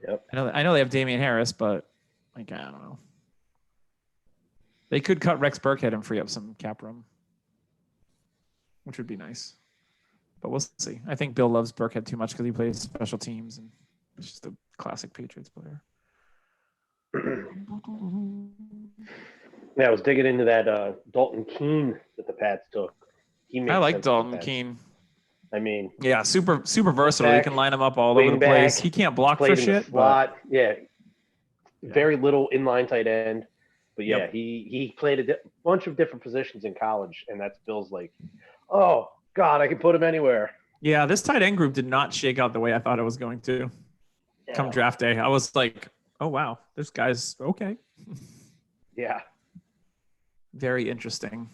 Yep. I know they have Damian Harris, but like I don't know. They could cut Rex Burkhead and free up some cap room, which would be nice. But we'll see. I think Bill loves Burkhead too much because he plays special teams and he's just a classic Patriots player. Yeah, I was digging into that Dalton Keene that the Pats took. I like Dalton Keene. I mean, yeah, super versatile. You can line him up all over the place. He can't block for shit. Slot. Yeah, very little inline tight end. But yeah, he played a bunch of different positions in college, and that's Bill's like, oh God, I can put him anywhere. Yeah, this tight end group did not shake out the way I thought it was going to. Come draft day, I was like, oh wow, this guy's okay. Yeah. Very interesting.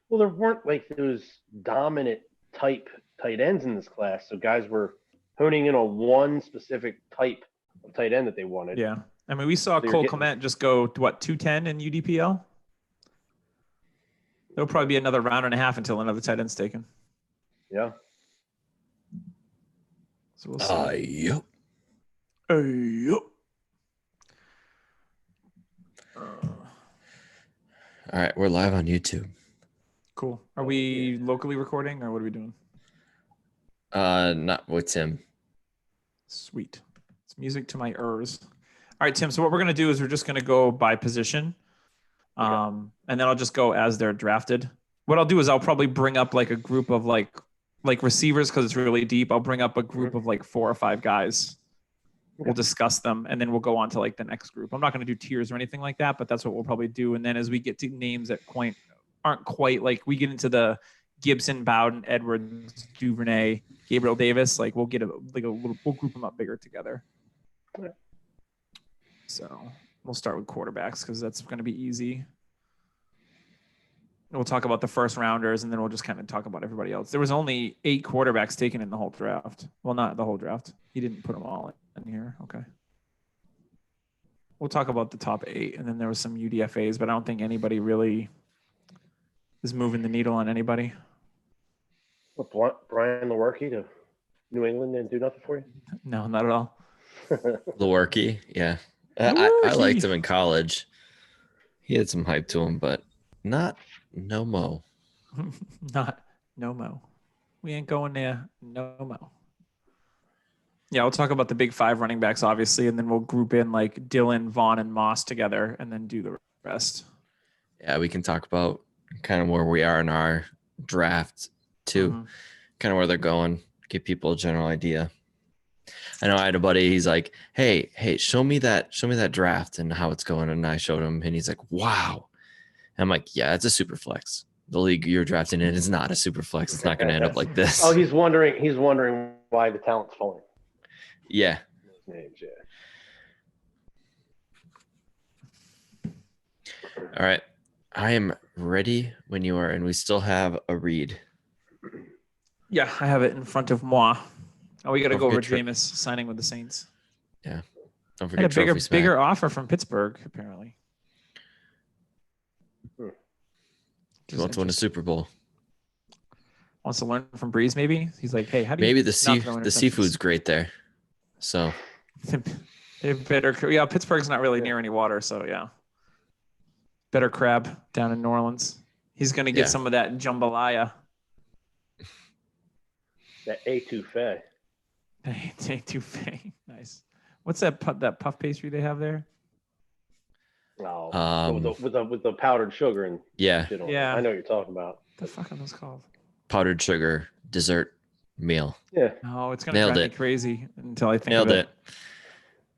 Well, there weren't like those dominant type tight ends in this class, so guys were honing in on one specific type of tight end that they wanted. Yeah. I mean, we saw Cole Kmet just go to 210 in UDPL. There'll probably be another round and a half until another tight end's taken. Yeah. So we'll see. Yep. Yep. All right, we're live on YouTube. Cool. Are we locally recording or what are we doing? Not with Tim. Sweet. It's music to my ears. All right, Tim. So what we're going to do is we're just going to go by position. And then I'll just go as they're drafted. What I'll do is I'll probably bring up like a group of like receivers because it's really deep. I'll bring up a group of like 4 or 5 guys. We'll discuss them and then we'll go on to like the next group. I'm not going to do tiers or anything like that, but that's what we'll probably do. And then as we get to names that aren't quite like we get into the Gibson, Bowden, Edwards, Duvernay, Gabriel Davis, like we'll get we'll group them up bigger together. Okay. So we'll start with quarterbacks because that's going to be easy. We'll talk about the first rounders and then we'll just kind of talk about everybody else. There was only 8 quarterbacks taken in the whole draft. Well, not the whole draft. He didn't put them all in here. Okay. We'll talk about the top 8 and then there was some UDFAs, but I don't think anybody really is moving the needle on anybody. What, Brian Lewerke to New England didn't do nothing for you? No, not at all. Lewerke, yeah. I liked him in college. He had some hype to him, but not no mo. Not no mo. We ain't going there. No mo. Yeah, we'll talk about the big 5 running backs, obviously, and then we'll group in like Dillon, Vaughn, and Moss together and then do the rest. Yeah, we can talk about kind of where we are in our draft too, kind of where they're going, give people a general idea. I know I had a buddy, he's like, hey, show me that draft and how it's going. And I showed him and he's like, wow. And I'm like, yeah, it's a super flex. The league you're drafting in is not a super flex. It's not going to end up like this. Oh, he's wondering why the talent's falling. Yeah. Names, yeah. All right. I am ready when you are, and we still have a read. Yeah, I have it in front of moi. Oh, we got to go over Jameis signing with the Saints. Yeah. Don't forget a bigger offer from Pittsburgh, apparently. He wants to win a Super Bowl. Wants to learn from Breeze, maybe? He's like, hey, how do you... Maybe the seafood's great there. So... They better... Yeah, Pittsburgh's not really near any water, so yeah. Better crab down in New Orleans. He's going to get some of that jambalaya. That etouffee. Etouffee. Nice. What's that puff pastry they have there? Oh, with the powdered sugar and shit on it. I know what you're talking about. What the fuck are those called? Powdered sugar dessert meal. Yeah. Oh, it's gonna drive me crazy until I think Nailed of it.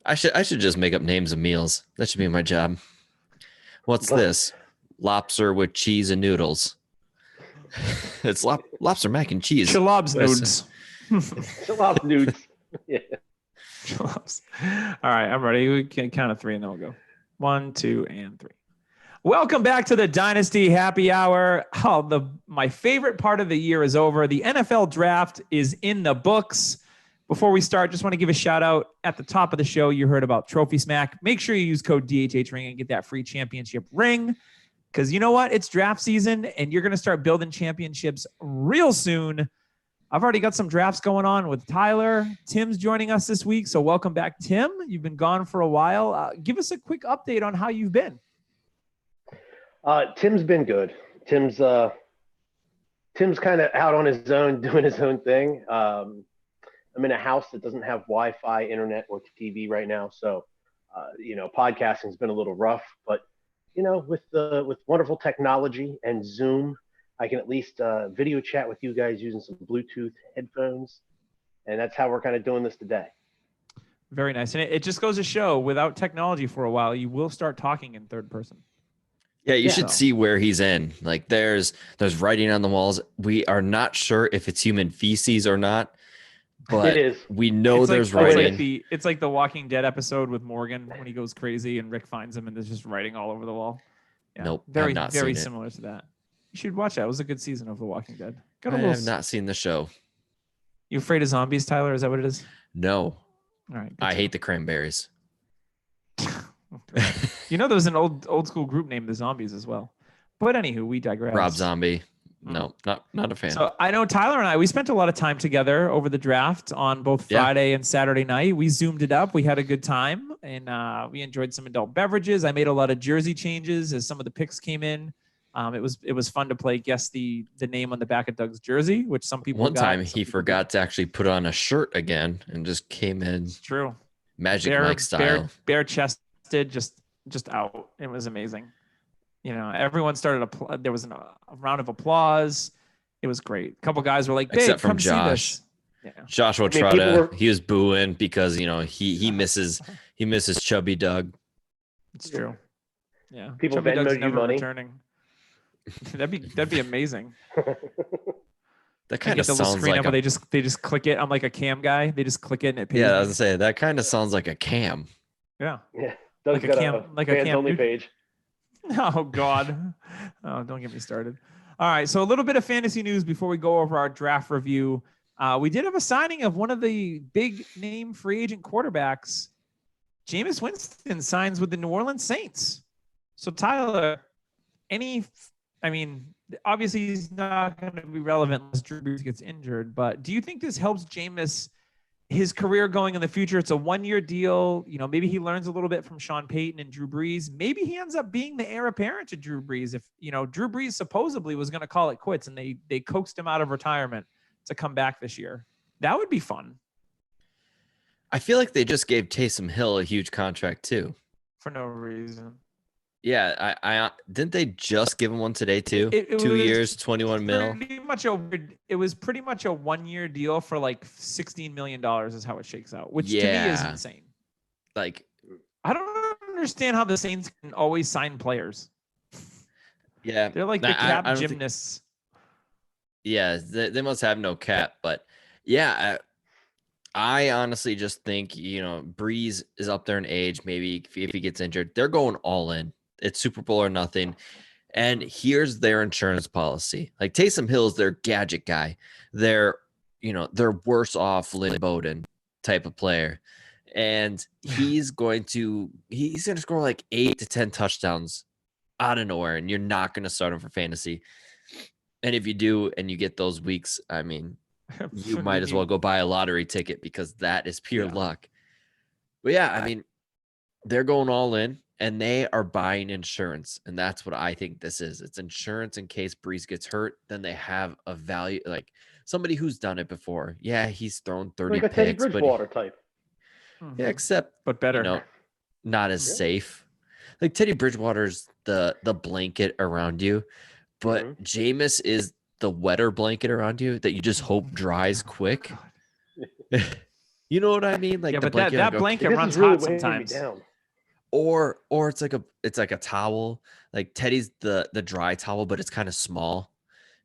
I should just make up names of meals. That should be my job. What's this? Lobster with cheese and noodles. It's lobster mac and cheese. Shalob's nudes. Shalob's nudes. Yeah. Shalob's. All right, I'm ready. We can count of 3 and then we'll go. 1, 2, and 3. Welcome back to the Dynasty Happy Hour. My favorite part of the year is over. The NFL draft is in the books. Before we start, just want to give a shout out at the top of the show. You heard about Trophy Smack. Make sure you use code DHHRing and get that free championship ring. Because you know what? It's draft season and you're going to start building championships real soon. I've already got some drafts going on with Tyler. Tim's joining us this week. So welcome back, Tim. You've been gone for a while. Give us a quick update on how you've been. Tim's been good. Tim's kind of out on his own, doing his own thing. I'm in a house that doesn't have Wi-Fi, internet, or TV right now. So, podcasting's been a little rough, but with wonderful technology and Zoom, I can at least video chat with you guys using some Bluetooth headphones. And that's how we're kind of doing this today. Very nice. And it just goes to show, without technology for a while, you will start talking in third person. Yeah, you should see where he's in. Like there's writing on the walls. We are not sure if it's human feces or not, but it is. We know it's there's like, writing. It's like the Walking Dead episode with Morgan when he goes crazy and Rick finds him and there's just writing all over the wall. Yeah, nope. Very, not very seen similar to that. You should watch that. It was a good season of The Walking Dead. I have not seen the show. You afraid of zombies, Tyler? Is that what it is? No. All right. I hate the Cranberries. There's an old school group named the Zombies as well. But anywho, we digress. Rob Zombie. No, not a fan. So I know Tyler and I, we spent a lot of time together over the draft on both Friday and Saturday night. We zoomed it up. We had a good time and we enjoyed some adult beverages. I made a lot of jersey changes as some of the picks came in. It was fun to play guess the name on the back of Doug's jersey, which some people One time he forgot to actually put on a shirt again and just came in. It's true. Magic Mike style. Bare chested, just out. It was amazing. Everyone started there was a round of applause. It was great. A couple guys were like, "Babe, except from come Josh. See this." Yeah. Joshua Trotta, he was booing because he misses Chubby Doug. It's true. Yeah. People Chubby Venmo Doug's you never money. returning. That'd be amazing. That kind of sounds like they just click it. I'm like a cam guy. They just click it and it pays. Yeah, me. I was gonna say that kind of sounds like a cam. Yeah. Yeah. Doug's got a fans only page. Oh God. Oh, don't get me started. All right. So a little bit of fantasy news before we go over our draft review. We did have a signing of one of the big name free agent quarterbacks. Jameis Winston signs with the New Orleans Saints. So Tyler, obviously he's not going to be relevant unless Drew Brees gets injured, but do you think this helps Jameis, his career going in the future? It's a 1-year deal. Maybe he learns a little bit from Sean Payton and Drew Brees. Maybe he ends up being the heir apparent to Drew Brees. If, Drew Brees supposedly was going to call it quits and they coaxed him out of retirement to come back this year. That would be fun. I feel like they just gave Taysom Hill a huge contract too. For no reason. Yeah, I didn't they just give him one today too? 2 years, 21 mil. It was pretty much a 1-year deal for like $16 million is how it shakes out, which to me is insane. Like, I don't understand how the Saints can always sign players. Yeah, they're like the cap gymnasts. They must have no cap, but yeah. I honestly just think, Breeze is up there in age. Maybe if he gets injured, they're going all in. It's Super Bowl or nothing. And here's their insurance policy. Like Taysom Hill's their gadget guy. They're worse off Lynn Bowden type of player. And he's going to score like 8 to 10 touchdowns out of nowhere. And you're not going to start him for fantasy. And if you do, and you get those weeks, you might as well go buy a lottery ticket because that is pure luck. But they're going all in and they are buying insurance. And that's what I think this is. It's insurance in case Breeze gets hurt. Then they have a value, like somebody who's done it before. Yeah, he's thrown 30 like a picks. Teddy Bridgewater type. Yeah, except but better. Not as safe. Like Teddy Bridgewater's the blanket around you, but Jameis is the wetter blanket around you that you just hope dries quick. You know what I mean? Like but that blanket runs hot sometimes. Or it's like a towel. Like Teddy's the dry towel, but it's kind of small.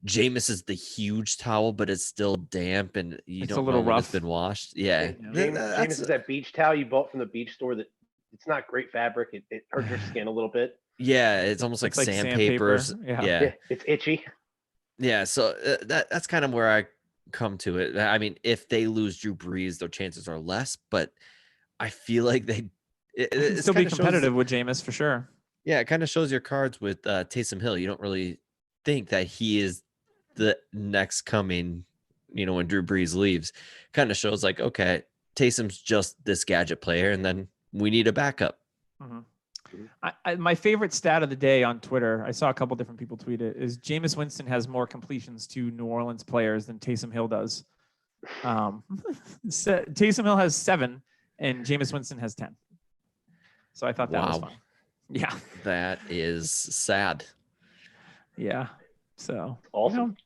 Jameis is the huge towel, but it's still damp and you don't know when it's been washed. Yeah. Jameis is that beach towel you bought from the beach store that it's not great fabric. It hurts your skin a little bit. Yeah, it's almost like sandpapers. Yeah, it's itchy. Yeah, so that's kind of where I come to it. I mean, if they lose Drew Brees, their chances are less, but I feel like it still be competitive with Jameis for sure. Yeah, it kind of shows your cards with Taysom Hill. You don't really think that he is the next coming, when Drew Brees leaves, kind of shows like, okay, Taysom's just this gadget player, and then we need a backup. Mm-hmm. My favorite stat of the day on Twitter, I saw a couple different people tweet it, is Jameis Winston has more completions to New Orleans players than Taysom Hill does. Taysom Hill has 7 and Jameis Winston has 10. So I thought that was fun. Yeah. That is sad. Yeah. So awesome.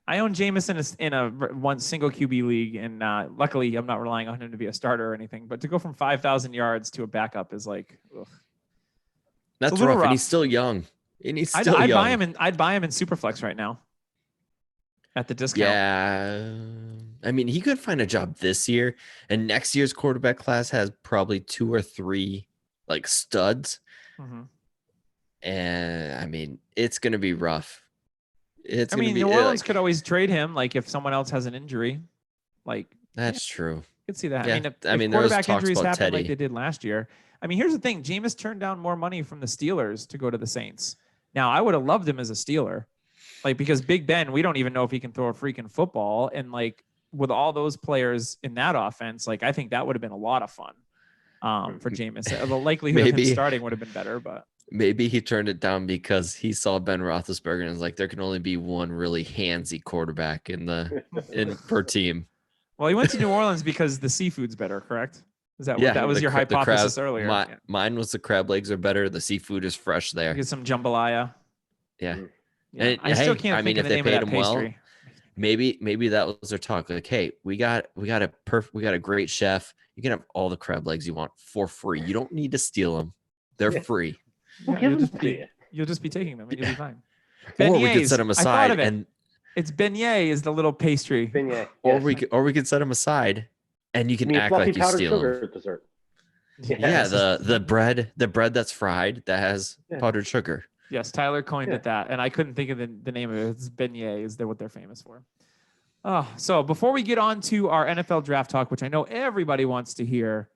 I own Jameis in a one single QB league, and luckily I'm not relying on him to be a starter or anything. But to go from 5,000 yards to a backup is like, ugh. That's rough, and he's still young. I'd buy him in Superflex right now at the discount. Yeah, I mean, he could find a job this year, and next year's quarterback class has probably 2 or 3 like studs. Mm-hmm. And I mean, it's gonna be rough. New Orleans could always trade him, like if someone else has an injury. Like that's true. I could see that. Yeah. If quarterback injuries happen Teddy. like they did last year. I mean, here's the thing: Jameis turned down more money from the Steelers to go to the Saints. Now, I would have loved him as a Steeler, like because Big Ben, we don't even know if he can throw a freaking football, and like with all those players in that offense, like I think that would have been a lot of fun for Jameis. The likelihood of him starting would have been better, but. Maybe he turned it down because he saw Ben Roethlisberger and was like, there can only be one really handsy quarterback per team. Well, he went to New Orleans because the seafood's better, correct? Is that what that was your hypothesis earlier? Mine was the crab legs are better. The seafood is fresh there. Get some jambalaya. Yeah. And I still can't think of the name of that pastry. Maybe that was their talk. Like, hey, we got a great chef. You can have all the crab legs you want for free. You don't need to steal them. They're free. You'll just be taking them and you'll be fine. Or we could set them aside and it's beignet is the little pastry. Beignet, yes. Or we could set them aside and you can act like you steal them. Dessert. Yeah, the bread that's fried that has powdered sugar. Yes, Tyler coined it that, and I couldn't think of the name of it. It's beignet is what they're famous for. So before we get on to our NFL draft talk, which I know everybody wants to hear,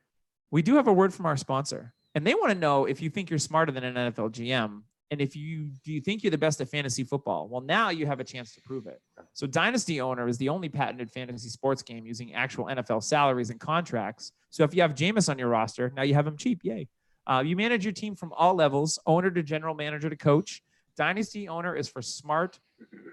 we do have a word from our sponsor. And they want to know if you think you're smarter than an NFL GM, and do you think you're the best at fantasy football? Well, now you have a chance to prove it. So Dynasty Owner is the only patented fantasy sports game using actual NFL salaries and contracts. So if you have Jameis on your roster, now you have him cheap. Yay. You manage your team from all levels, owner to general manager to coach. Dynasty Owner is for smart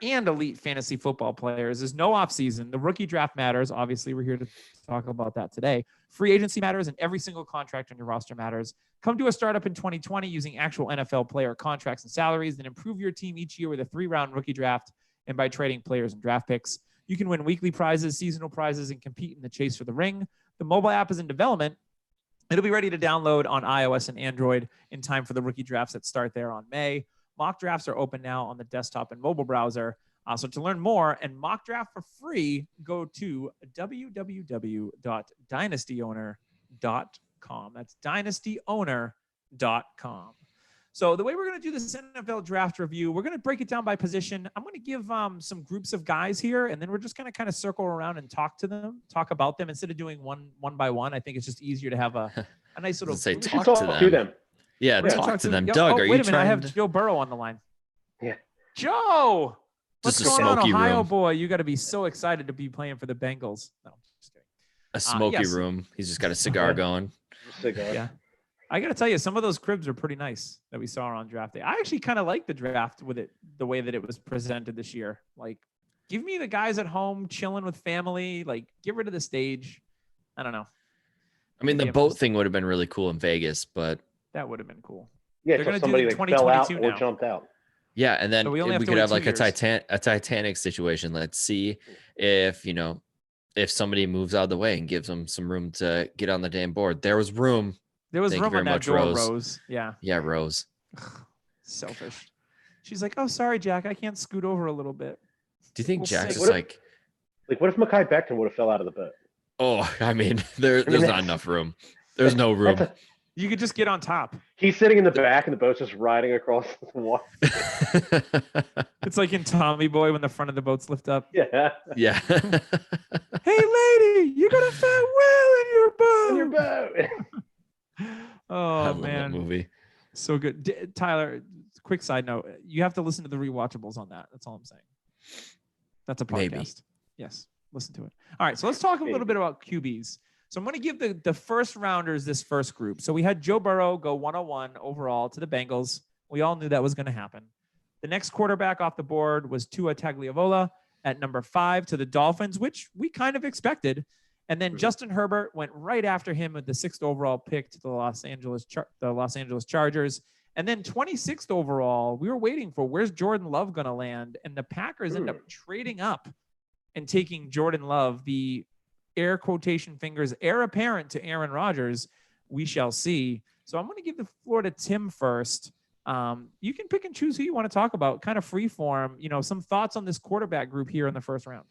and elite fantasy football players. There's no offseason. The rookie draft matters. Obviously, we're here to talk about that today. Free agency matters, and every single contract on your roster matters. Come to a startup in 2020 using actual NFL player contracts and salaries, then improve your team each year with a 3-round rookie draft and by trading players and draft picks. You can win weekly prizes, seasonal prizes, and compete in the chase for the ring. The mobile app is in development. It'll be ready to download on iOS and Android in time for the rookie drafts that start there on May. Mock drafts are open now on the desktop and mobile browser. So to learn more and mock draft for free, go to www.dynastyowner.com. That's dynastyowner.com. So the way we're going to do this NFL draft review, we're going to break it down by position. I'm going to give some groups of guys here, and then we're just going to kind of circle around and talk about them instead of doing one by one. I think it's just easier to have a nice little talk to them. Yeah, talk to them. Doug, are you wait a minute, I have Joe Burrow on the line. Yeah. Joe! What's going on, Ohio room. boy? You got to be so excited to be playing for the Bengals. No, just kidding. A smoky room. He's just got a cigar going. Yeah. I got to tell you, some of those cribs are pretty nice that we saw on draft day. I actually kind of like the draft with it, the way that it was presented this year. Like, give me the guys at home chilling with family. Like, get rid of the stage. I don't know. I mean, the boat thing would have been really cool in Vegas, but that would have been cool. Yeah, they're going to somebody like fell out or jumped out. Yeah, and then so we could have like a Titanic situation. Let's see if somebody moves out of the way and gives them some room to get on the damn board. There was room. There was room on that door, Rose. Yeah. Yeah, Rose. Selfish. She's like, oh, sorry, Jack. I can't scoot over a little bit. Do you think Jack is what if Mekhi Becton would have fell out of the boat? Oh, I mean, there's not enough room. There's no room. You could just get on top. He's sitting in the back and the boat's just riding across the water. It's like in Tommy Boy when the front of the boats lift up. Yeah. Yeah. Hey, lady, you got a fat whale in your boat. In your boat. Oh, man. That movie. So good. Tyler, quick side note. You have to listen to the rewatchables on that. That's all I'm saying. That's a podcast. Maybe. Yes, listen to it. All right, so let's talk a little bit about QBs. So I'm going to give the first rounders this first group. So we had Joe Burrow go 101 overall to the Bengals. We all knew that was going to happen. The next quarterback off the board was Tua Tagovailoa at number 5 to the Dolphins, which we kind of expected. And then Justin Herbert went right after him with the 6th overall pick to the Los Angeles Chargers. And then 26th overall, we were waiting for where's Jordan Love going to land. And the Packers end up trading up and taking Jordan Love, the air quotation fingers, heir apparent to Aaron Rodgers. We shall see. So I'm going to give the floor to Tim first. You can pick and choose who you want to talk about, kind of free form, some thoughts on this quarterback group here in the first round.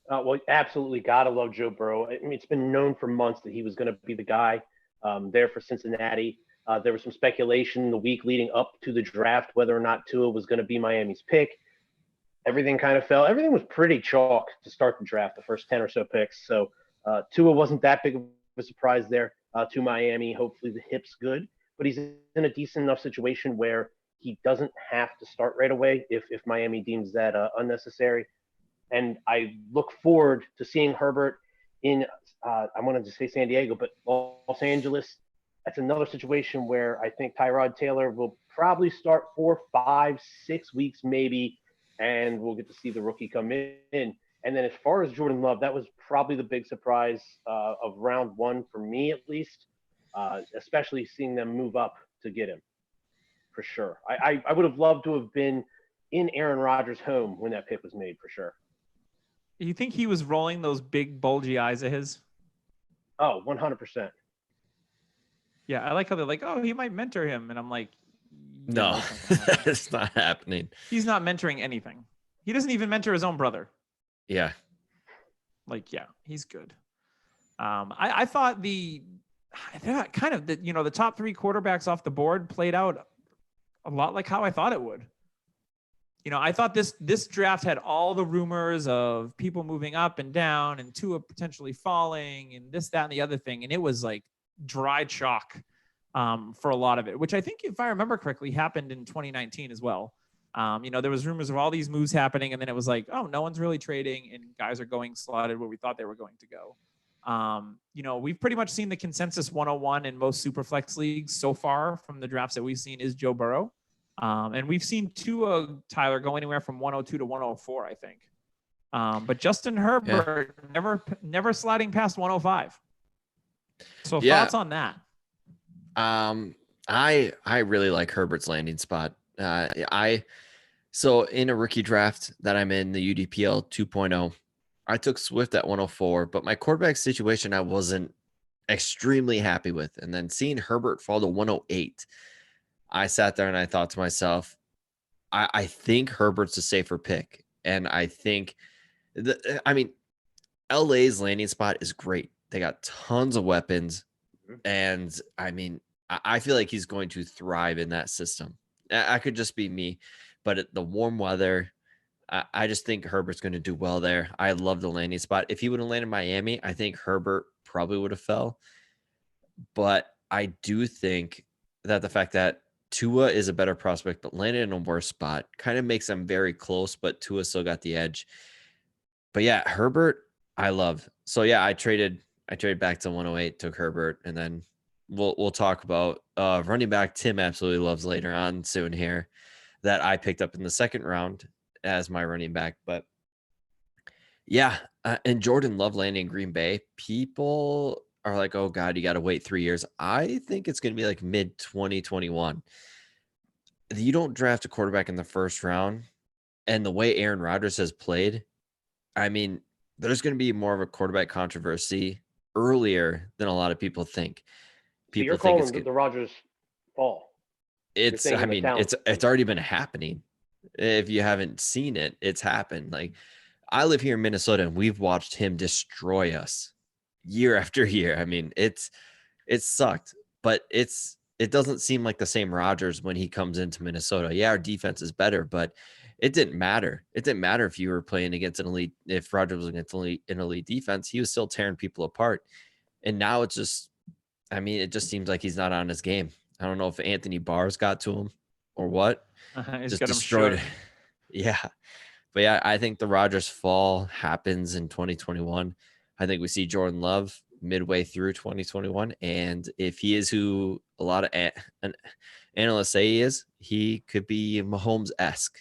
Well, absolutely. Gotta love Joe Burrow. I mean, it's been known for months that he was going to be the guy there for Cincinnati. There was some speculation the week leading up to the draft, whether or not Tua was going to be Miami's pick. Everything kind of fell. Everything was pretty chalk to start the draft, the first 10 or so picks. So Tua wasn't that big of a surprise there to Miami. Hopefully the hip's good, but he's in a decent enough situation where he doesn't have to start right away if Miami deems that unnecessary. And I look forward to seeing Herbert in, I wanted to say San Diego, but Los Angeles. That's another situation where I think Tyrod Taylor will probably start 4, 5, 6 weeks maybe, and we'll get to see the rookie come in. And then as far as Jordan Love, that was probably the big surprise of round 1 for me at least, especially seeing them move up to get him for sure. I would have loved to have been in Aaron Rodgers' home when that pick was made for sure. You think he was rolling those big bulgy eyes of his? Oh, 100%. Yeah, I like how they're like, oh, he might mentor him. And I'm like, no, it's not happening. He's not mentoring anything. He doesn't even mentor his own brother. Yeah. Like, yeah, he's good. I thought the top 3 quarterbacks off the board played out a lot like how I thought it would. I thought this draft had all the rumors of people moving up and down and Tua potentially falling and this, that, and the other thing. And it was like dry chalk for a lot of it, which I think, if I remember correctly, happened in 2019 as well. There was rumors of all these moves happening, and then it was like, oh, no one's really trading and guys are going slotted where we thought they were going to go. We've pretty much seen the consensus 101 in most Superflex leagues so far from the drafts that we've seen is Joe Burrow. And we've seen Tua, Tyler, go anywhere from 102 to 104, I think. But Justin Herbert never sliding past 105. So thoughts on that? I really like Herbert's landing spot. So in a rookie draft that I'm in, the UDPL 2.0, I took Swift at 104, but my quarterback situation I wasn't extremely happy with. And then seeing Herbert fall to 108, I sat there and I thought to myself, I think Herbert's a safer pick. And I think LA's landing spot is great. They got tons of weapons. And I feel like he's going to thrive in that system. I could just be me, but the warm weather, I just think Herbert's going to do well there. I love the landing spot. If he would have landed in Miami, I think Herbert probably would have fell. But I do think that the fact that Tua is a better prospect, but landed in a worse spot kind of makes them very close, but Tua still got the edge. But yeah, Herbert, I love. So yeah, I traded back to 108, took Herbert, and then we'll talk about running back Tim absolutely loves later on soon here that I picked up in the second round as my running back. But yeah, and Jordan Love landing in Green Bay. People are like, oh God, you got to wait 3 years. I think it's going to be like mid 2021. You don't draft a quarterback in the first round. And the way Aaron Rodgers has played, there's going to be more of a quarterback controversy earlier than a lot of people think. So you're calling the Rodgers fall. It's already been happening. If you haven't seen it, it's happened. Like, I live here in Minnesota and we've watched him destroy us year after year. It sucked, but it doesn't seem like the same Rodgers when he comes into Minnesota. Yeah, our defense is better, but it didn't matter. It didn't matter if you were playing against if Rodgers was against an elite defense, he was still tearing people apart. And now it's just, it just seems like he's not on his game. I don't know if Anthony Barr's got to him or what. He's just got destroyed him it. Yeah. But yeah, I think the Rodgers fall happens in 2021. I think we see Jordan Love midway through 2021. And if he is who a lot of analysts say he is, he could be Mahomes-esque.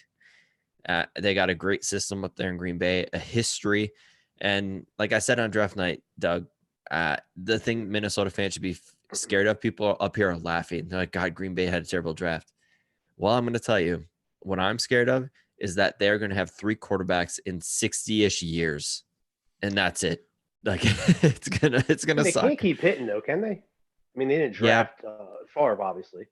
They got a great system up there in Green Bay, a history. And like I said on draft night, Doug, the thing Minnesota fans should be scared of, people up here are laughing. They're like, God, Green Bay had a terrible draft. Well, I'm going to tell you, what I'm scared of is that they're going to have 3 quarterbacks in 60-ish years. And that's it. Like it's gonna They suck. can't keep hitting though, can they? I mean, they didn't draft Favre, obviously.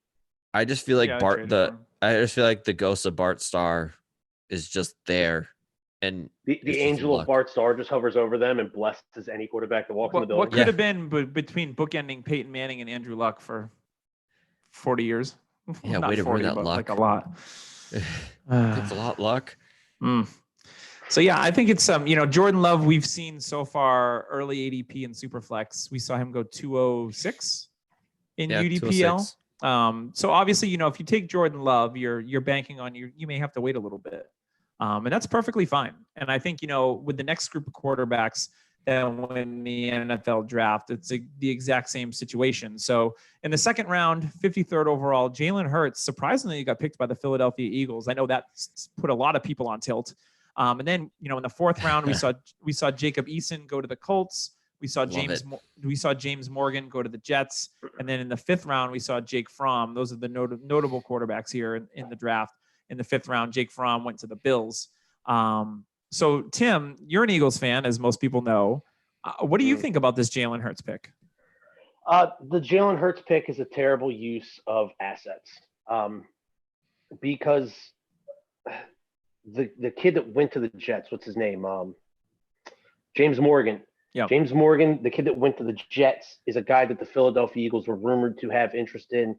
I just feel like I just feel like the ghost of Bart Starr is just there, and the angel of Bart Starr just hovers over them and blesses any quarterback that walks in the building. What could have been between bookending Peyton Manning and Andrew Luck for 40 years? Yeah, way to ruin that luck. Like a lot. It's a lot, Luck. So yeah, I think it's Jordan Love we've seen so far early ADP and Superflex. We saw him go 206 in UDPL. 206. So obviously, if you take Jordan Love, you're banking on you may have to wait a little bit. And that's perfectly fine. And I think, with the next group of quarterbacks that win the NFL draft, it's the exact same situation. So in the second round, 53rd overall, Jalen Hurts surprisingly got picked by the Philadelphia Eagles. I know that put a lot of people on tilt. And then, in the fourth round, we saw Jacob Eason go to the Colts. We saw James Morgan go to the Jets. And then in the fifth round, we saw Jake Fromm. Those are the notable quarterbacks here in the draft. In the fifth round, Jake Fromm went to the Bills. So Tim, you're an Eagles fan, as most people know. What do you think about this Jalen Hurts pick? The Jalen Hurts pick is a terrible use of assets because the kid that went to the Jets, what's his name? James Morgan. Yeah. James Morgan, the kid that went to the Jets, is a guy that the Philadelphia Eagles were rumored to have interest in.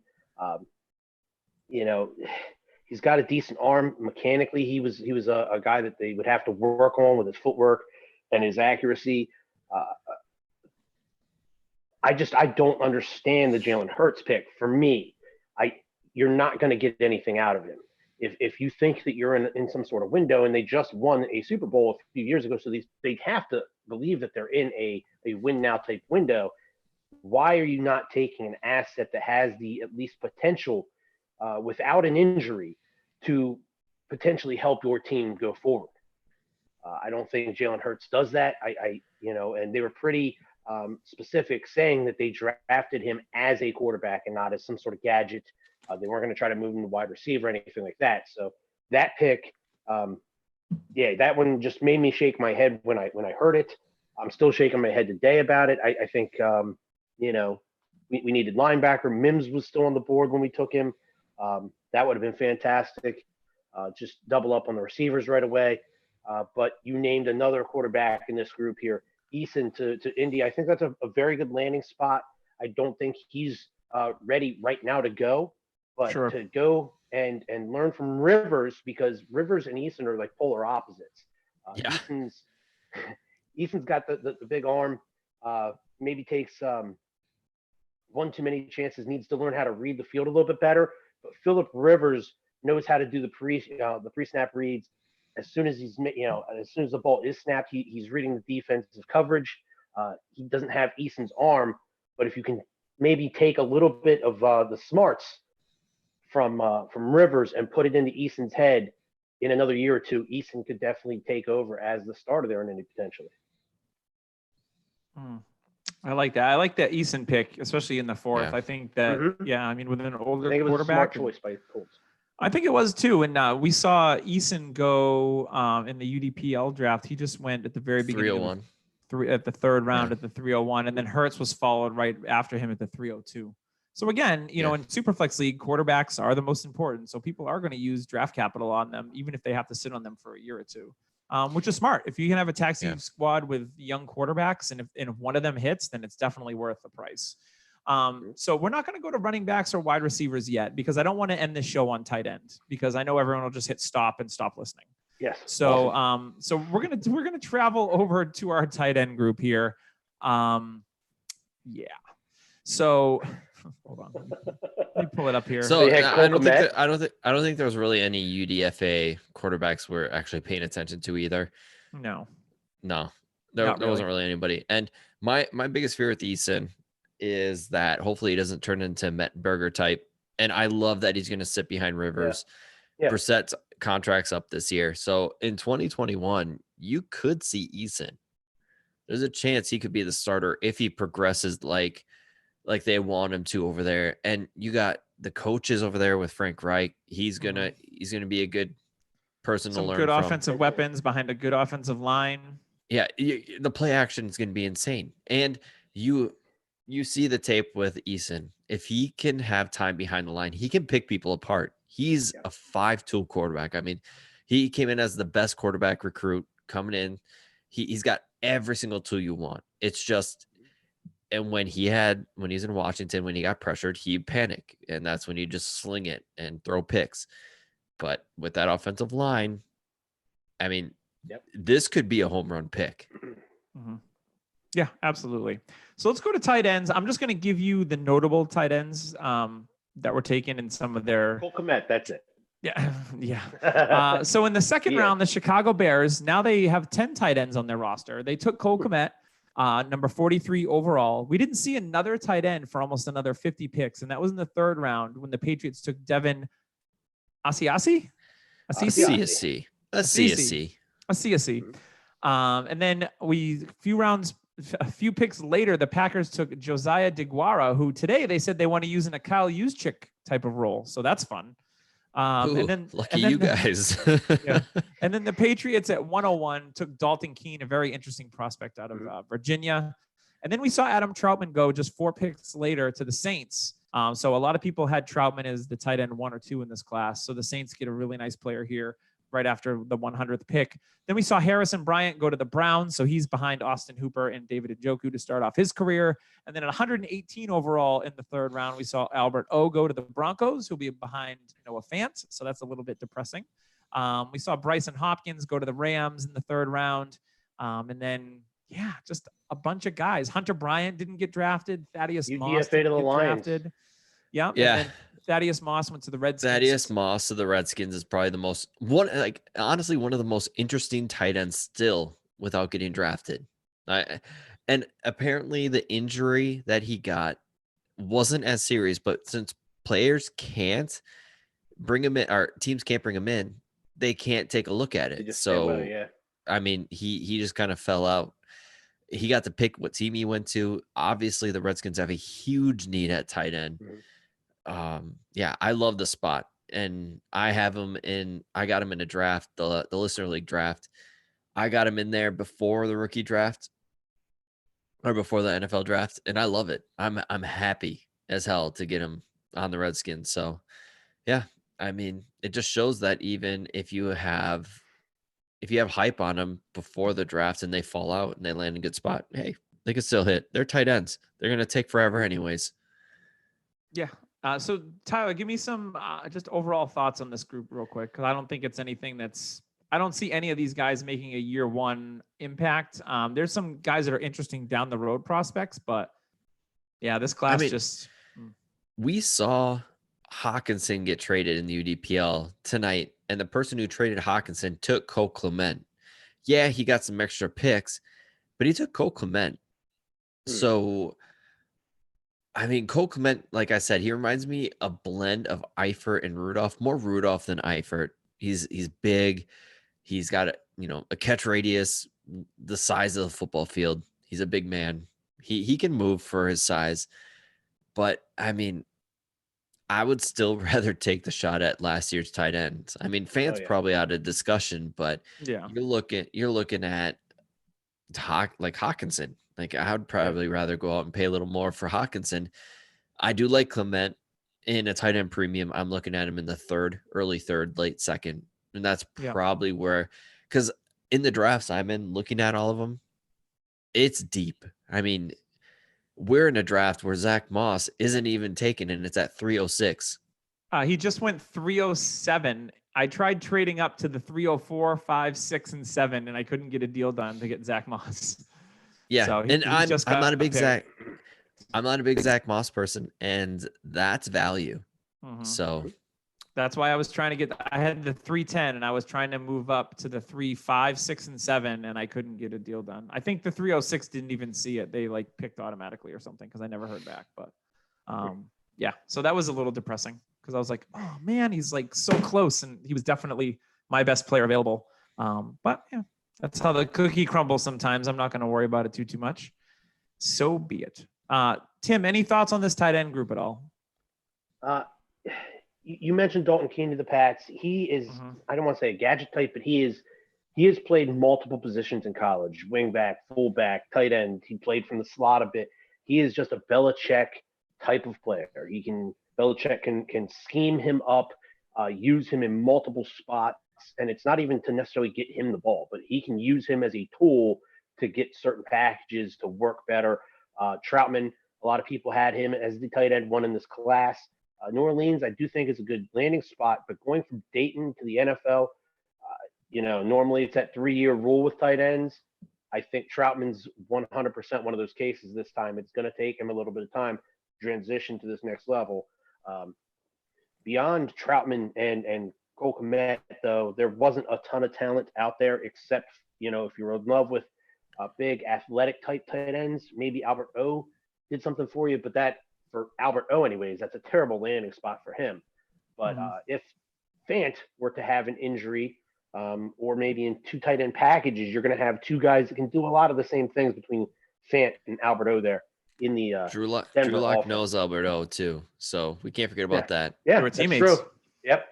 He's got a decent arm. Mechanically, he was a guy that they would have to work on with his footwork and his accuracy. I don't understand the Jalen Hurts pick. For me, you're not going to get anything out of him. If you think that you're in some sort of window, and they just won a Super Bowl a few years ago, so they have to believe that they're in a win now type window. Why are you not taking an asset that has the at least potential without an injury to potentially help your team go forward? I don't think Jalen Hurts does that. And they were pretty specific, saying that they drafted him as a quarterback and not as some sort of gadget. They weren't going to try to move him to wide receiver or anything like that. So that pick, that one just made me shake my head when I heard it. I'm still shaking my head today about it. I think we needed linebacker. Mims was still on the board when we took him. That would have been fantastic. Just double up on the receivers right away. But you named another quarterback in this group here, Eason to Indy. I think that's a very good landing spot. I don't think he's ready right now to go, but sure, to go and learn from Rivers, because Rivers and Eason are like polar opposites. Eason's got the big arm, maybe takes one too many chances, needs to learn how to read the field a little bit better. But Phillip Rivers knows how to do the pre-snap reads. As soon as as soon as the ball is snapped, he's reading the defensive coverage. He doesn't have Eason's arm, but if you can maybe take a little bit of the smarts from Rivers and put it into Eason's head in another year or two, Eason could definitely take over as the starter there in Indy potentially. I like that. I like that Eason pick, especially in the fourth. Yeah. I think that, with an older I think it was quarterback. a smart choice by the Colts. I think it was too. And we saw Eason go in the UDPL draft. He just went at the very beginning. 301. At the third round at the 301. And then Hurts was followed right after him at the 302. So again, in Superflex League, quarterbacks are the most important. So people are going to use draft capital on them, even if they have to sit on them for a year or two. Which is smart. If you can have a taxi squad with young quarterbacks, and if one of them hits, then it's definitely worth the price. So we're not going to go to running backs or wide receivers yet, because I don't want to end the show on tight end, because I know everyone will just hit stop and stop listening. Yes. So so we're gonna travel over to our tight end group here. So Hold on. Let me pull it up here. So They had I don't think Komet. that, I don't think there was really any UDFA quarterbacks we're actually paying attention to either. No. No, Not there wasn't really. really anybody. And my biggest fear with Eason is that hopefully he doesn't turn into Mettenberger type. And I love that he's going to sit behind Rivers. Yeah. Brissett's contracts up this year. So in 2021, you could see Eason. There's a chance he could be the starter if he progresses like they want him to over there. And you got the coaches over there with Frank Reich. He's gonna be a good person to Some learn good from. offensive weapons behind a good offensive line. Yeah, the play action is going to be insane. And you see the tape with Eason. If he can have time behind the line, he can pick people apart. He's a 5-tool quarterback. I mean, he came in as the best quarterback recruit coming in. He's got every single tool you want. It's just, and when he's in Washington, when he got pressured, he'd panic. And that's when you just sling it and throw picks. But with that offensive line, I mean, this could be a home run pick. Mm-hmm. Yeah, absolutely. So let's go to tight ends. I'm just going to give you the notable tight ends that were taken in some of their. Cole Kmet, that's it. Yeah, yeah. So in the second round, the Chicago Bears, now they have 10 tight ends on their roster. They took Cole Kmet, number 43 overall. We didn't see another tight end for almost another 50 picks, and that was in the third round when the Patriots took Devin Asiasi. And then a few picks later, the Packers took Josiah DeGuara, who today they said they want to use in a Kyle Juszczyk type of role. So that's fun. Lucky you guys. Yeah. And then the Patriots at 101 took Dalton Keene, a very interesting prospect out of Virginia. And then we saw Adam Troutman go just 4 picks later to the Saints. So a lot of people had Troutman as the tight end 1 or 2 in this class. So the Saints get a really nice player here right after the 100th pick. Then we saw Harrison Bryant go to the Browns. So he's behind Austin Hooper and David Njoku to start off his career. And then at 118 overall in the third round, we saw Albert O go to the Broncos, who'll be behind Noah Fant. So that's a little bit depressing. We saw Bryson Hopkins go to the Rams in the third round. And then, just a bunch of guys. Hunter Bryant didn't get drafted. Thaddeus Moss didn't get drafted. Yeah. Yeah. Thaddeus Moss went to the Redskins. Thaddeus Moss to the Redskins is probably one of the most interesting tight ends still without getting drafted. And apparently the injury that he got wasn't as serious, but since players can't bring him in, or teams can't bring him in, they can't take a look at it. I mean, he just kind of fell out. He got to pick what team he went to. Obviously, the Redskins have a huge need at tight end. I love the spot, and I got him in a draft, the Listener League draft. I got him in there before the rookie draft or before the NFL draft, and I love it. I'm happy as hell to get him on the Redskins. So, yeah, I mean, it just shows that even if you have hype on them before the draft and they fall out and they land in a good spot, hey, they can still hit. They're tight ends. They're going to take forever anyways. Yeah. So Tyler, give me some just overall thoughts on this group real quick, because I don't think it's anything I don't see any of these guys making a year one impact. There's some guys that are interesting down the road prospects, but this class we saw Hawkinson get traded in the UDPL tonight, and the person who traded Hawkinson took Cole Kmet. Yeah, he got some extra picks, but he took Cole Kmet. So, I mean, Cole Kmet, like I said, he reminds me a blend of Eifert and Rudolph, more Rudolph than Eifert. He's big. He's got a catch radius the size of the football field. He's a big man. He can move for his size. But, I mean, I would still rather take the shot at last year's tight ends. I mean, Fant's probably out of discussion, but you're looking at Hawkinson. Like, I would probably rather go out and pay a little more for Hawkinson. I do like Kmet in a tight end premium. I'm looking at him in the early third, late second. And that's probably where, because in the drafts I'm in, looking at all of them, it's deep. I mean, we're in a draft where Zach Moss isn't even taken, and it's at 306. He just went 307. I tried trading up to the 304, 5, 6, and 7, and I couldn't get a deal done to get Zach Moss. Yeah, so I'm not a big I'm not a big Zach Moss person, and that's value. Mhm. So That's why I was trying to get. I had the 310, and I was trying to move up to the 3.5, 6, and 7, and I couldn't get a deal done. I think the 306 didn't even see it. They like picked automatically or something because I never heard back. But yeah, so that was a little depressing because I was like, oh man, he's like so close, and he was definitely my best player available. But yeah, that's how the cookie crumbles sometimes. I'm not going to worry about it too much. So be it. Tim, any thoughts on this tight end group at all? You mentioned Dalton Keene to the Pats. He is, I don't want to say a gadget type, but he has played multiple positions in college: wingback, fullback, tight end. He played from the slot a bit. He is just a Belichick type of player. Belichick can scheme him up, use him in multiple spots, and it's not even to necessarily get him the ball, but he can use him as a tool to get certain packages to work better. Troutman, a lot of people had him as the tight end one in this class. New Orleans, I do think is a good landing spot, but going from Dayton to the NFL, normally it's that 3-year rule with tight ends. I think Troutman's 100% one of those cases this time. It's going to take him a little bit of time to transition to this next level. Beyond Troutman and Cole Kmet, though, there wasn't a ton of talent out there except, if you're in love with big athletic type tight ends, maybe Albert O did something for you, but that, for Albert O anyways, that's a terrible landing spot for him. But if Fant were to have an injury, or maybe in 2 tight end packages, you're going to have 2 guys that can do a lot of the same things between Fant and Albert O there in the Drew Lock offense. knows Albert O too, so we can't forget about that. Yeah, They were that's teammates. true. Yep,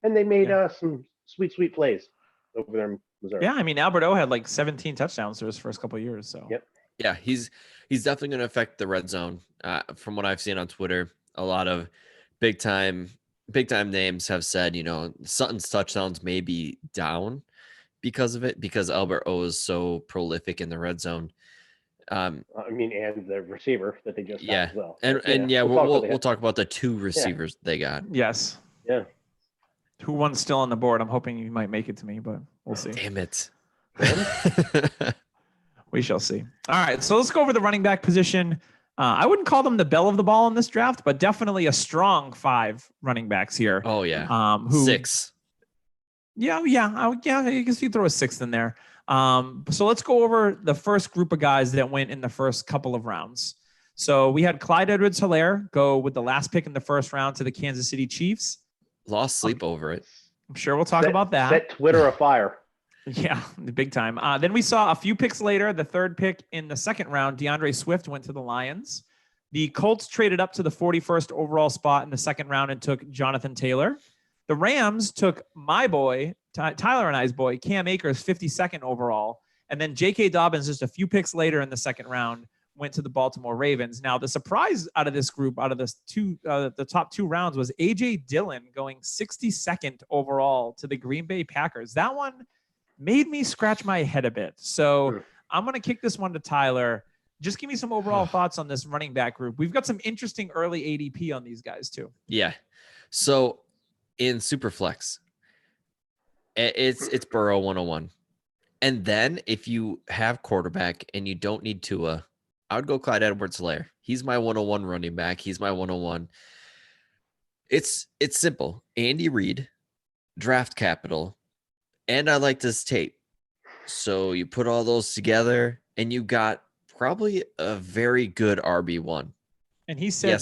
and they made some sweet plays over there in Missouri. Yeah, I mean Albert O had like 17 touchdowns through his first couple of years. So Yep. Yeah, he's definitely going to affect the red zone. From what I've seen on Twitter, a lot of big time names have said, Sutton's touchdowns may be down because of it, because Albert O is so prolific in the red zone. And the receiver that they just got as well. We'll talk about the 2 receivers they got. Yes. Yeah. Who one's still on the board? I'm hoping you might make it to me, but we'll see. Damn it. We shall see. All right, so let's go over the running back position. I wouldn't call them the bell of the ball in this draft, but definitely a strong 5 running backs here. Oh yeah. 6. Yeah. I guess you throw a 6th in there. So let's go over the first group of guys that went in the first couple of rounds. So we had Clyde Edwards-Helaire go with the last pick in the first round to the Kansas City Chiefs. Lost sleep over it. I'm sure we'll talk about that. Set Twitter afire. Yeah, the big time. Then we saw a few picks later, the 3rd pick in the 2nd round, DeAndre Swift went to the Lions. The Colts traded up to the 41st overall spot in the 2nd round and took Jonathan Taylor. The Rams took my boy, Tyler and I's boy, Cam Akers, 52nd overall. And then J.K. Dobbins, just a few picks later in the 2nd round, went to the Baltimore Ravens. Now, the surprise out of this group, out of this the top 2 rounds, was A.J. Dillon going 62nd overall to the Green Bay Packers. That one made me scratch my head a bit. So I'm going to kick this one to Tyler. Just give me some overall thoughts on this running back group. We've got some interesting early ADP on these guys too. Yeah. So in Superflex, it's Burrow 101. And then if you have quarterback and you don't need Tua, I would go Clyde Edwards-Helaire. He's my 101 running back. He's my 101. It's simple. Andy Reid, draft capital, and I like this tape. So you put all those together and you got probably a very good RB1. And he said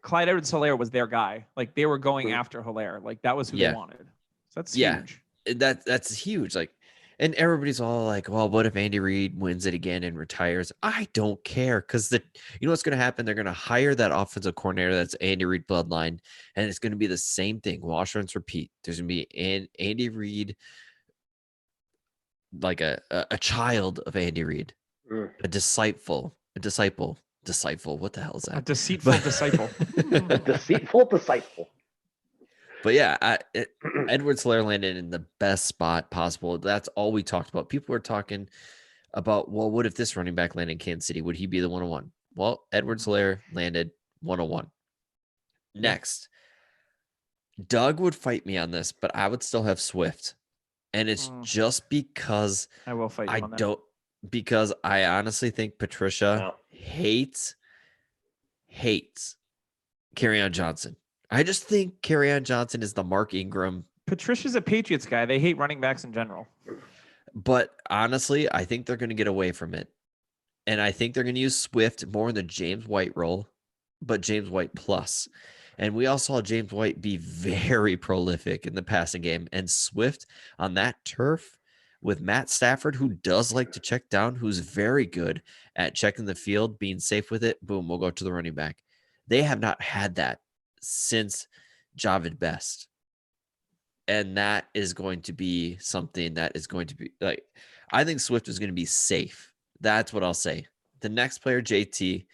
Clyde Edwards-Helaire was their guy. Like they were going after Helaire. Like that was who they wanted. So that's huge. That's huge. Like, and everybody's all like, well, what if Andy Reid wins it again and retires? I don't care. Cause you know what's going to happen? They're going to hire that offensive coordinator. That's Andy Reid bloodline. And it's going to be the same thing. Wash, rinse, repeat. There's going to be an Andy Reid, like a child of Andy Reid, a disciple. What the hell is that? A deceitful disciple. A deceitful disciple. But yeah, Edwards-Helaire landed in the best spot possible. That's all we talked about. People were talking about, well, what if this running back landed in Kansas City? Would he be the 101? Well, Edwards-Helaire landed 101. Next, Doug would fight me on this, but I would still have Swift. And it's just because I will fight you on that. because I honestly think Patricia hates Kerryon Johnson. I just think Kerryon Johnson is the Mark Ingram. Patricia's a Patriots guy. They hate running backs in general. But honestly, I think they're going to get away from it. And I think they're going to use Swift more in the James White role, but James White plus. And we all saw James White be very prolific in the passing game. And Swift on that turf with Matt Stafford, who does like to check down, who's very good at checking the field, being safe with it. Boom, we'll go to the running back. They have not had that since Javid Best. And that is going to be something that is going to be like, I think Swift is going to be safe. That's what I'll say. The next player, JT,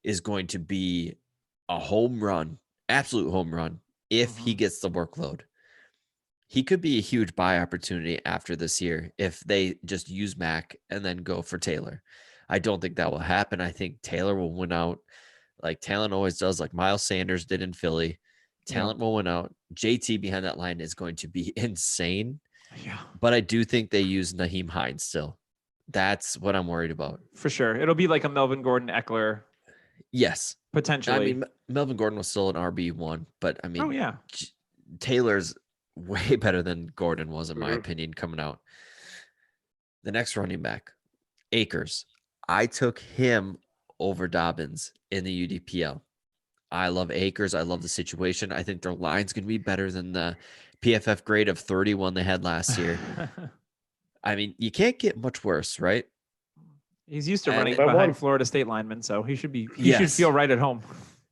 is going to be a home run, absolute home run, if he gets the workload. He could be a huge buy opportunity after this year if they just use Mac and then go for Taylor. I don't think that will happen. I think Taylor will win out like talent always does, like Miles Sanders did in Philly. Talent will win out. JT behind that line is going to be insane. Yeah. But I do think they use Naheem Hines still. That's what I'm worried about. For sure. It'll be like a Melvin Gordon Eckler. Yes. Potentially. I mean, Melvin Gordon was still an RB1, but I mean, Taylor's way better than Gordon was, in my opinion, coming out. The next running back, Akers. I took him over Dobbins in the UDPL. I love Akers. I love the situation. I think their line's going to be better than the PFF grade of 31 they had last year. I mean, you can't get much worse, right? He's used to running behind Florida State linemen, so he should feel right at home.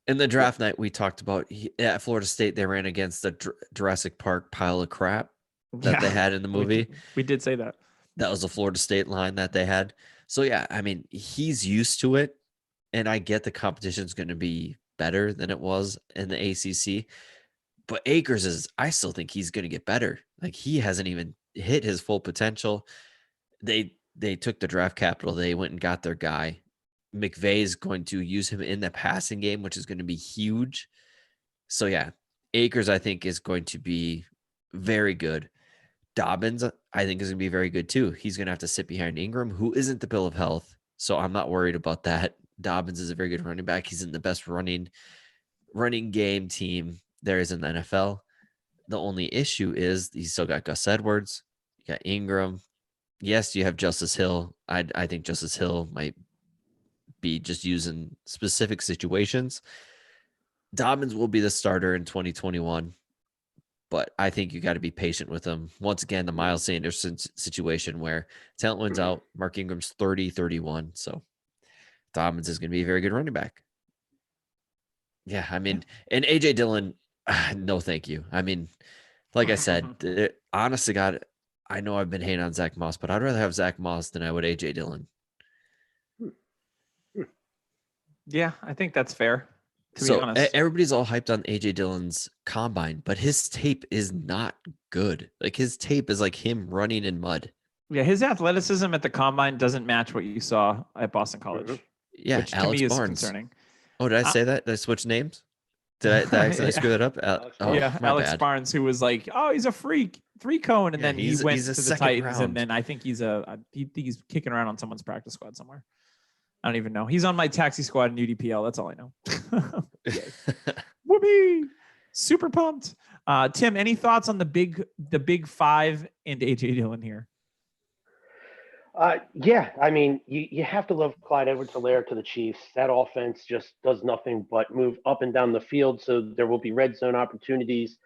In the draft night, we talked about at Florida State, they ran against the Jurassic Park pile of crap that they had in the movie. We did say that. That was a Florida State line that they had. So, yeah, I mean, he's used to it, and I get the competition's going to be better than it was in the ACC. But Akers I still think he's going to get better. Like, he hasn't even hit his full potential. They took the draft capital. They went and got their guy. McVay is going to use him in the passing game, which is going to be huge. So, yeah, Akers, I think, is going to be very good. Dobbins, I think, is going to be very good, too. He's going to have to sit behind Ingram, who isn't the pill of health. So I'm not worried about that. Dobbins is a very good running back. He's in the best running game team there is in the NFL. The only issue is he's still got Gus Edwards. You got Ingram. Yes, you have Justice Hill. I think Justice Hill might be just used in specific situations. Dobbins will be the starter in 2021, but I think you got to be patient with him. Once again, the Miles Sanders situation where talent wins out. Mark Ingram's 30-31, so Dobbins is going to be a very good running back. Yeah, I mean, and AJ Dillon, no thank you. I mean, like I said, honest to God, I know I've been hating on Zach Moss, but I'd rather have Zach Moss than I would AJ Dillon. Yeah, I think that's fair. To be honest, everybody's all hyped on AJ Dillon's combine, but his tape is not good. Like his tape is like him running in mud. Yeah, his athleticism at the combine doesn't match what you saw at Boston College. Yeah, which Alex to me Barnes. Is concerning. Oh, did I say that? Did I switch names? Did I accidentally screw that up? Alex bad. Barnes, who was like, "Oh, he's a freak, 3-cone," and then he went to the Titans, round. and then I think he's he's kicking around on someone's practice squad somewhere. I don't even know. He's on my taxi squad in UDPL. That's all I know. Whoopee! Super pumped. Tim, any thoughts on the big five and AJ Dillon here? Yeah, I mean, you have to love Clyde Edwards-Helaire to the Chiefs. That offense just does nothing but move up and down the field, so there will be red zone opportunities.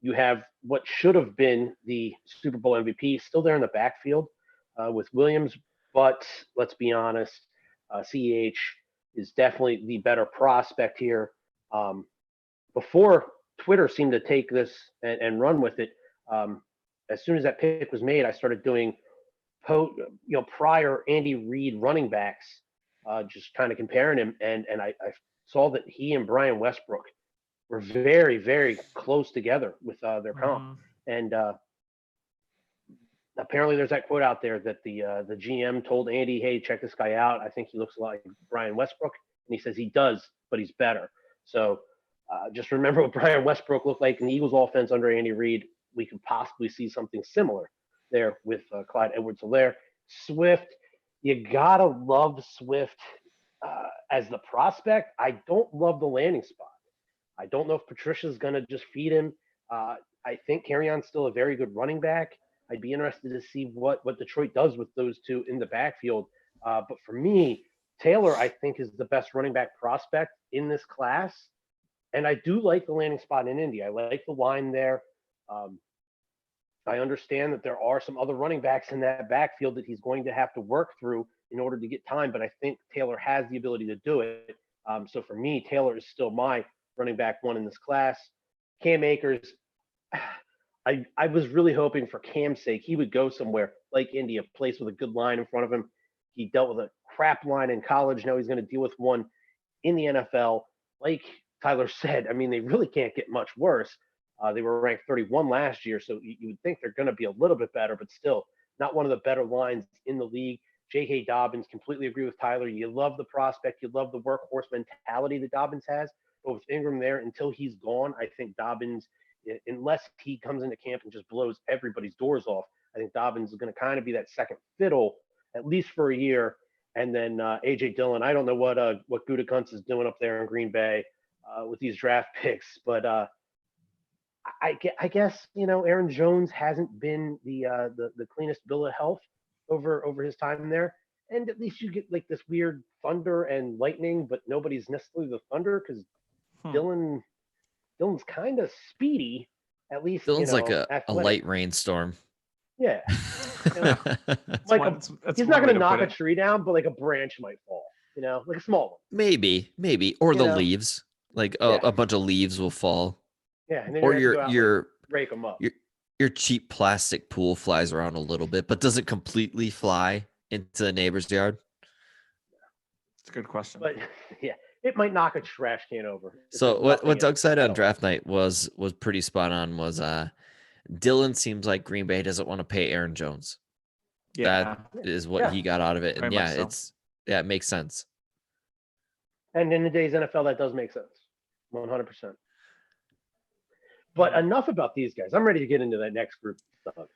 You have what should have been the Super Bowl MVP still there in the backfield with Williams, but let's be honest, CEH is definitely the better prospect here. Before Twitter seemed to take this and run with it, as soon as that pick was made, I started doing prior Andy Reid running backs, just kind of comparing him, and I saw that he and Brian Westbrook were very, very close together with their comp. And apparently there's that quote out there that the GM told Andy, "Hey, check this guy out. I think he looks a lot like Brian Westbrook." And he says he does, but he's better. So just remember what Brian Westbrook looked like in the Eagles offense under Andy Reid. We could possibly see something similar there with Clyde Edwards-Helaire. Swift, you gotta love Swift. as the prospect, I don't love the landing spot. I don't know if Patricia's going to just feed him. I think Kerryon's still a very good running back. I'd be interested to see what Detroit does with those two in the backfield. But for me, Taylor, I think, is the best running back prospect in this class. And I do like the landing spot in Indy. I like the line there. I understand that there are some other running backs in that backfield that he's going to have to work through in order to get time, but I think Taylor has the ability to do it. So for me, Taylor is still my running back one in this class. Cam Akers, I was really hoping for Cam's sake he would go somewhere like Indy, a place with a good line in front of him. He dealt with a crap line in college. Now he's going to deal with one in the NFL. Like Tyler said, I mean, they really can't get much worse. They were ranked 31 last year, so you would think they're going to be a little bit better, but still not one of the better lines in the league. J.K. Dobbins, completely agree with Tyler. You love the prospect. You love the workhorse mentality that Dobbins has. But with Ingram there, until he's gone, I think Dobbins, unless he comes into camp and just blows everybody's doors off, I think Dobbins is going to kind of be that second fiddle, at least for a year. And then A.J. Dillon, I don't know what Gutekunst is doing up there in Green Bay with these draft picks, but I guess, Aaron Jones hasn't been the cleanest bill of health over his time there. And at least you get like this weird thunder and lightning, but nobody's necessarily the thunder because Dillon's kind of speedy, at least. Dillon's like a light rainstorm. Yeah. He's not going to knock a tree down, but like a branch might fall, like a small one. Maybe. Or the leaves. Like a bunch of leaves will fall. Yeah. And then or your rake them up. Your cheap plastic pool flies around a little bit, but doesn't completely fly into the neighbor's yard. It's a good question. But yeah, it might knock a trash can over. So what Doug said on draft night was pretty spot on. Was Dillon seems like Green Bay doesn't want to pay Aaron Jones. Yeah, that is what he got out of it, and it makes sense. And in today's NFL, that does make sense, 100%. But enough about these guys. I'm ready to get into that next group of stuff.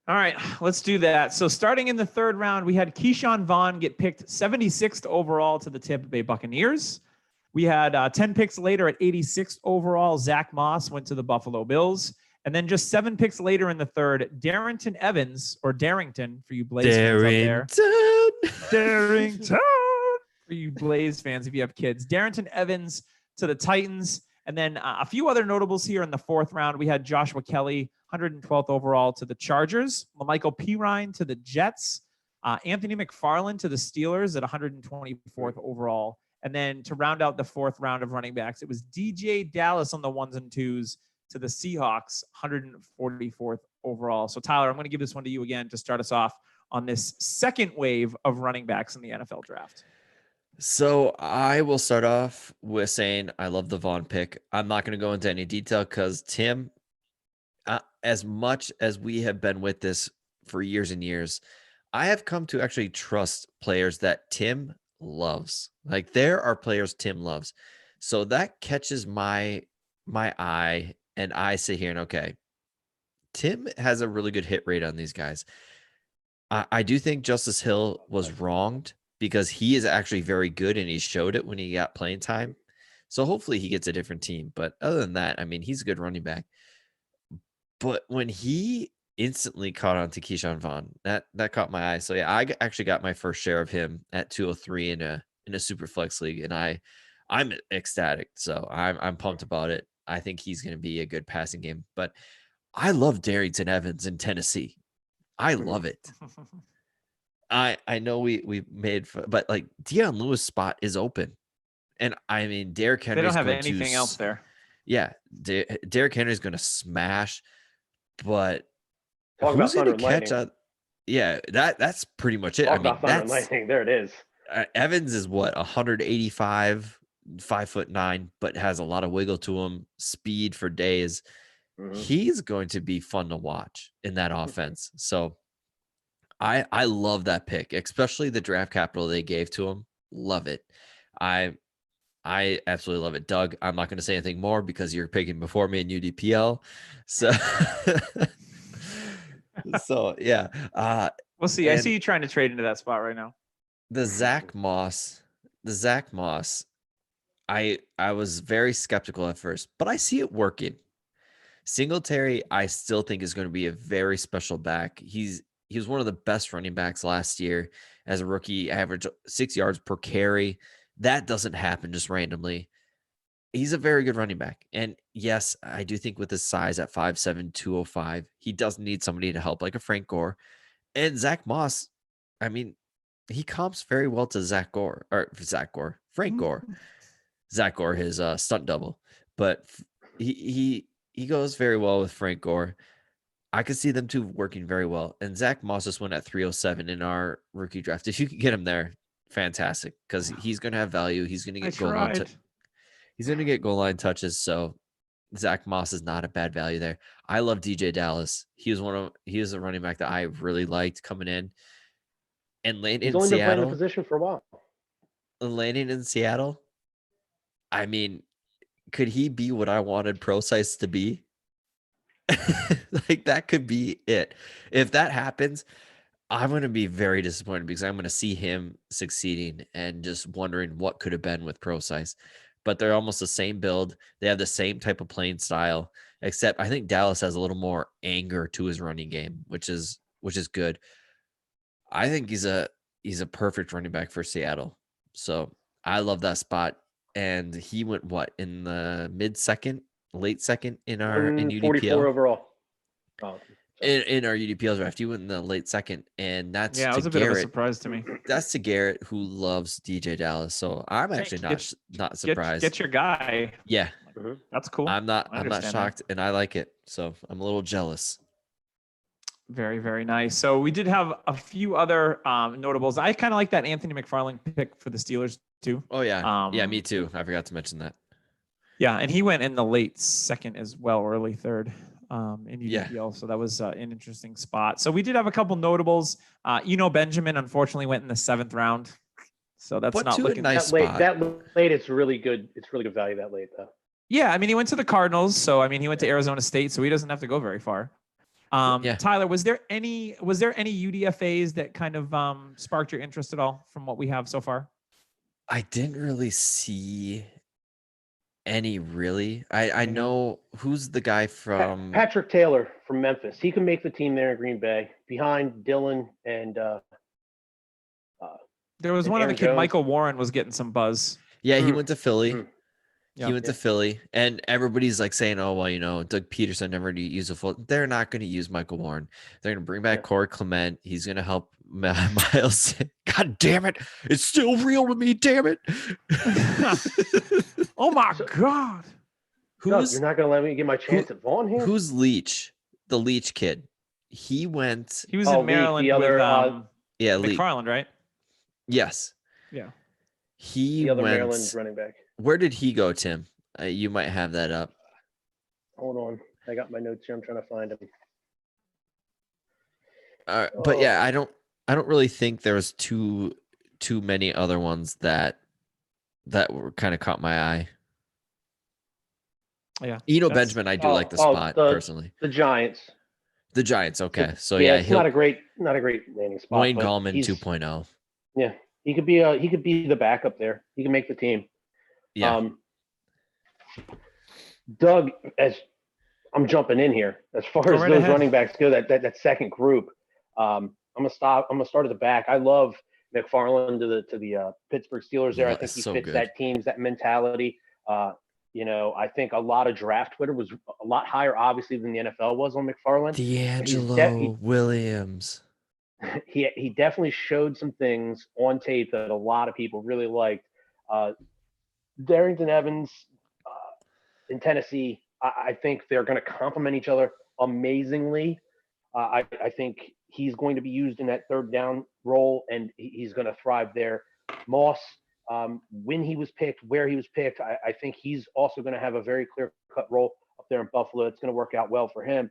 All right, let's do that. So starting in the third round, we had Keyshawn Vaughn get picked 76th overall to the Tampa Bay Buccaneers. We had 10 picks later at 86th overall, Zach Moss went to the Buffalo Bills. And then just 7 picks later in the third, Darrynton Evans, or Darrington for you Blaze fans out there. Darrington for you Blaze fans if you have kids. Darrynton Evans to the Titans. And then a few other notables here in the fourth round. We had Joshua Kelly, 112th overall to the Chargers. LaMichael Pirine to the Jets. Anthony McFarland to the Steelers at 124th overall. And then to round out the fourth round of running backs, it was DJ Dallas on the 1s and 2s to the Seahawks, 144th overall. So Tyler, I'm going to give this one to you again to start us off on this second wave of running backs in the NFL draft. So I will start off with saying I love the Vaughn pick. I'm not going to go into any detail because Tim, as much as we have been with this for years and years, I have come to actually trust players that Tim loves. Like there are players Tim loves. So that catches my eye and I sit here and okay, Tim has a really good hit rate on these guys. I do think Justice Hill was wronged because he is actually very good and he showed it when he got playing time. So hopefully he gets a different team. But other than that, I mean, he's a good running back. But when he instantly caught on to Keyshawn Vaughn, that caught my eye. So yeah, I actually got my first share of him at 203 in a super flex league. And I'm ecstatic. So I'm pumped about it. I think he's going to be a good passing game. But I love Darrynton Evans in Tennessee. I love it. I know we made, but like Deion Lewis spot is open, and I mean Derrick Henry. They don't have anything else there. Yeah, Derrick Henry is going to smash, but who's going to catch up? Yeah, that's pretty much it. I mean, that's lightning. There it is. Evans is what 185, 5'9", but has a lot of wiggle to him, speed for days. Mm-hmm. He's going to be fun to watch in that offense. So. I love that pick, especially the draft capital they gave to him. Love it. I absolutely love it. Doug, I'm not going to say anything more because you're picking before me in UDPL. So, yeah. We'll see. I see you trying to trade into that spot right now. The Zach Moss the Zach Moss, I was very skeptical at first, but I see it working. Singletary, I still think is going to be a very special back. He was one of the best running backs last year as a rookie, average 6 yards per carry. That doesn't happen just randomly. He's a very good running back. And yes, I do think with his size at 5'7", 205, he does need somebody to help, like a Frank Gore. And Zach Moss, I mean, he comps very well to Frank Gore. Zach Gore, his stunt double. But he goes very well with Frank Gore. I could see them two working very well. And Zach Moss just went at 307 in our rookie draft. If you could get him there, fantastic, because he's going to have value. He's going to get he's going to get goal line touches. So Zach Moss is not a bad value there. I love DJ Dallas. He was a running back that I really liked coming in. And landing in He's only been playing the Seattle. position for a while. Landing in Seattle. I mean, could he be what I wanted Pro-Size to be? Like, that could be it. If that happens, I'm going to be very disappointed because I'm going to see him succeeding and just wondering what could have been with Pro-Size. But they're almost the same build. They have the same type of playing style, except I think Dallas has a little more anger to his running game, which is good. I think he's a perfect running back for Seattle. So I love that spot. And he went in the late second in our in UDPL 44 overall. Oh, in our UDPL draft. He went in the late second, and that's it was a bit of a surprise to me. That's to Garrett, who loves DJ Dallas. So I'm actually not surprised. Get your guy. Yeah, that's cool. I'm not shocked, and I like it. So I'm a little jealous. Very, very nice. So we did have a few other notables. I kind of like that Anthony McFarland pick for the Steelers too. Oh yeah, yeah, me too. I forgot to mention that. Yeah, and he went in the late second as well, early third in UDPL. Yeah. So that was an interesting spot. So we did have a couple notables. Benjamin unfortunately went in the 7th round. So that's not looking nice. That late, it's really good. It's really good value that late though. Yeah, I mean he went to the Cardinals, so I mean he went to Arizona State, so he doesn't have to go very far. Tyler, was there any UDFAs that kind of sparked your interest at all from what we have so far? I didn't really see any really. I know who's the guy from Patrick Taylor from Memphis. He can make the team there in Green Bay behind Dylan and there was one other kid, Jones. Michael Warren was getting some buzz. Yeah, he went to Philly. He went to Philly, and everybody's like saying, "Oh well, Doug Peterson never used a full." They're not going to use Michael Warren. They're going to bring back Corey Clement. He's going to help Miles. God damn it! It's still real to me. Damn it! Oh my God! Doug, you're not going to let me get my chance at Vaughn here. Who's Leach? The Leach kid. He went. He was in Maryland with McFarland, right? Yes. Yeah. The other Maryland running back. Where did he go, Tim? You might have that up. Hold on. I got my notes here. I'm trying to find him. But yeah, I don't really think there was too many other ones that were kind of caught my eye. Yeah. Benjamin, I do like the spot personally. The Giants. The Giants, okay. So it's not a great landing spot. Wayne Gallman 2.0. Yeah. He could be the backup there. He can make the team. Yeah. Doug, as I'm jumping in here, as far as those running backs go, that second group, I'm gonna start at the back. I love McFarland to the Pittsburgh Steelers there. I think he fits that team's that mentality. I think a lot of draft Twitter was a lot higher, obviously, than the NFL was on McFarland. D'Angelo Williams. He definitely showed some things on tape that a lot of people really liked. Darrington Evans in Tennessee, I think they're going to complement each other amazingly. I think he's going to be used in that third down role, and he's going to thrive there. Moss, when he was picked, where he was picked, I think he's also going to have a very clear-cut role up there in Buffalo. It's going to work out well for him.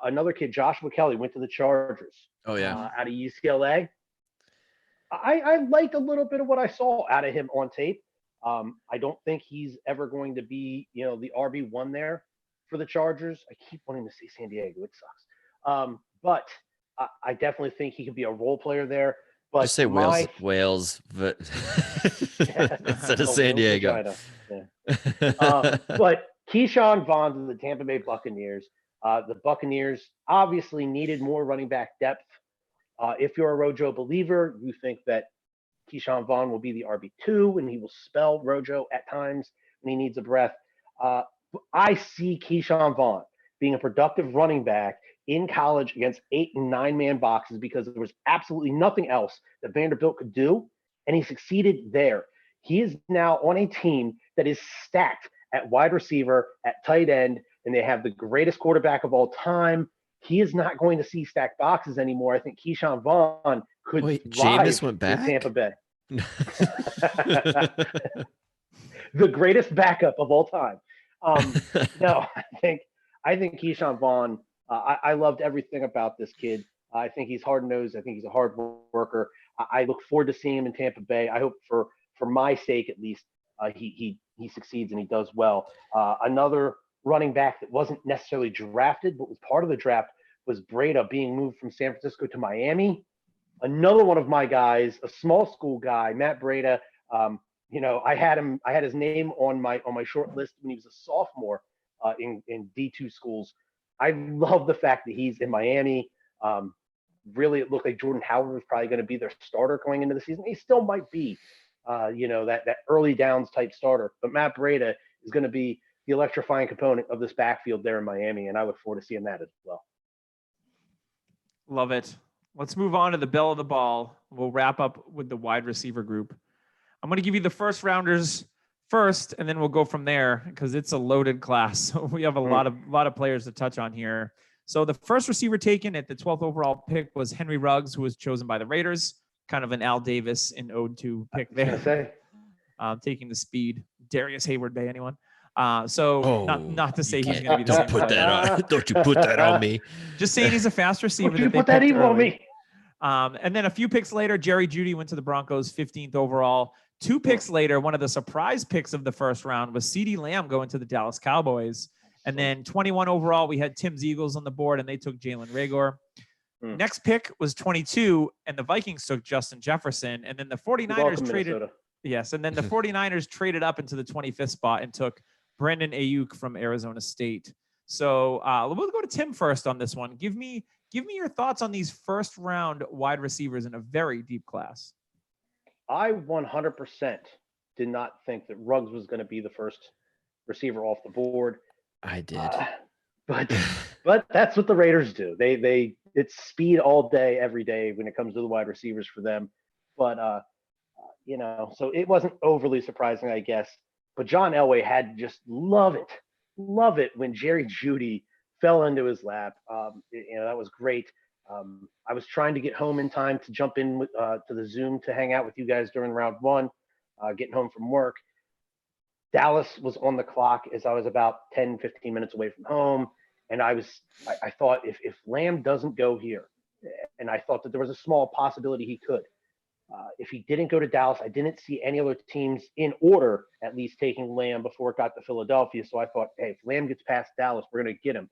Another kid, Joshua Kelly, went to the Chargers. Oh, yeah. Out of UCLA. I liked a little bit of what I saw out of him on tape. I don't think he's ever going to be, the RB1 there for the Chargers. I keep wanting to say San Diego. It sucks. But I definitely think he could be a role player there. But Just say Wales, but instead of San Diego. But Keyshawn Vaughn to the Tampa Bay Buccaneers. The Buccaneers obviously needed more running back depth. If you're a Rojo believer, you think that Keyshawn Vaughn will be the RB2 and he will spell Rojo at times when he needs a breath. I see Keyshawn Vaughn being a productive running back in college against 8 and 9-man boxes because there was absolutely nothing else that Vanderbilt could do, and he succeeded there. He is now on a team that is stacked at wide receiver, at tight end, and they have the greatest quarterback of all time. He is not going to see stacked boxes anymore. I think Keyshawn Vaughn could Jameis went back in Tampa Bay. The greatest backup of all time. No, I think Keyshawn Vaughn. I loved everything about this kid. I think he's hard-nosed. I think he's a hard worker. I look forward to seeing him in Tampa Bay. I hope for my sake at least, he succeeds and he does well. Another running back that wasn't necessarily drafted but was part of the draft was Breida, being moved from San Francisco to Miami. Another one of my guys, a small school guy, Matt Breida. I had his name on my short list when he was a sophomore in D2 schools. I love the fact that he's in Miami. Really, it looked like Jordan Howard was probably going to be their starter going into the season. He still might be, that early downs type starter. But Matt Breida is going to be the electrifying component of this backfield there in Miami, and I look forward to seeing that as well. Love it. Let's move on to the bell of the ball. We'll wrap up with the wide receiver group. I'm going to give you the first rounders first, and then we'll go from there because it's a loaded class. So we have a lot of players to touch on here. So the first receiver taken at the 12th overall pick was Henry Ruggs, who was chosen by the Raiders. Kind of an Al Davis in ode to pick there. Taking the speed. Darius Hayward Bay, anyone? Not to say he's going to be the same. Don't you put that on me. Just saying he's a fast receiver. Don't you put that evil on me. And then a few picks later, Jerry Jeudy went to the Broncos, 15th overall. 2 picks later, one of the surprise picks of the first round was CeeDee Lamb going to the Dallas Cowboys. And then 21 overall, we had Tim's Eagles on the board, and they took Jalen Reagor. Next pick was 22, and the Vikings took Justin Jefferson. And then the 49ers traded. Minnesota. Yes, and then the 49ers traded up into the 25th spot and took Brandon Ayuk from Arizona State. So we'll go to Tim first on this one. Give me your thoughts on these first round wide receivers in a very deep class. I 100% did not think that Ruggs was going to be the first receiver off the board. I did. But that's what the Raiders do. It's speed all day, every day when it comes to the wide receivers for them. But, so it wasn't overly surprising, I guess. But John Elway had to just love it when Jerry Jeudy fell into his lap. That was great. I was trying to get home in time to jump in to the Zoom to hang out with you guys during round one, getting home from work. Dallas was on the clock as I was about 10, 15 minutes away from home. And I thought if Lamb doesn't go here, and I thought that there was a small possibility he could. If he didn't go to Dallas, I didn't see any other teams in order, at least taking Lamb before it got to Philadelphia. So I thought, hey, if Lamb gets past Dallas, we're going to get him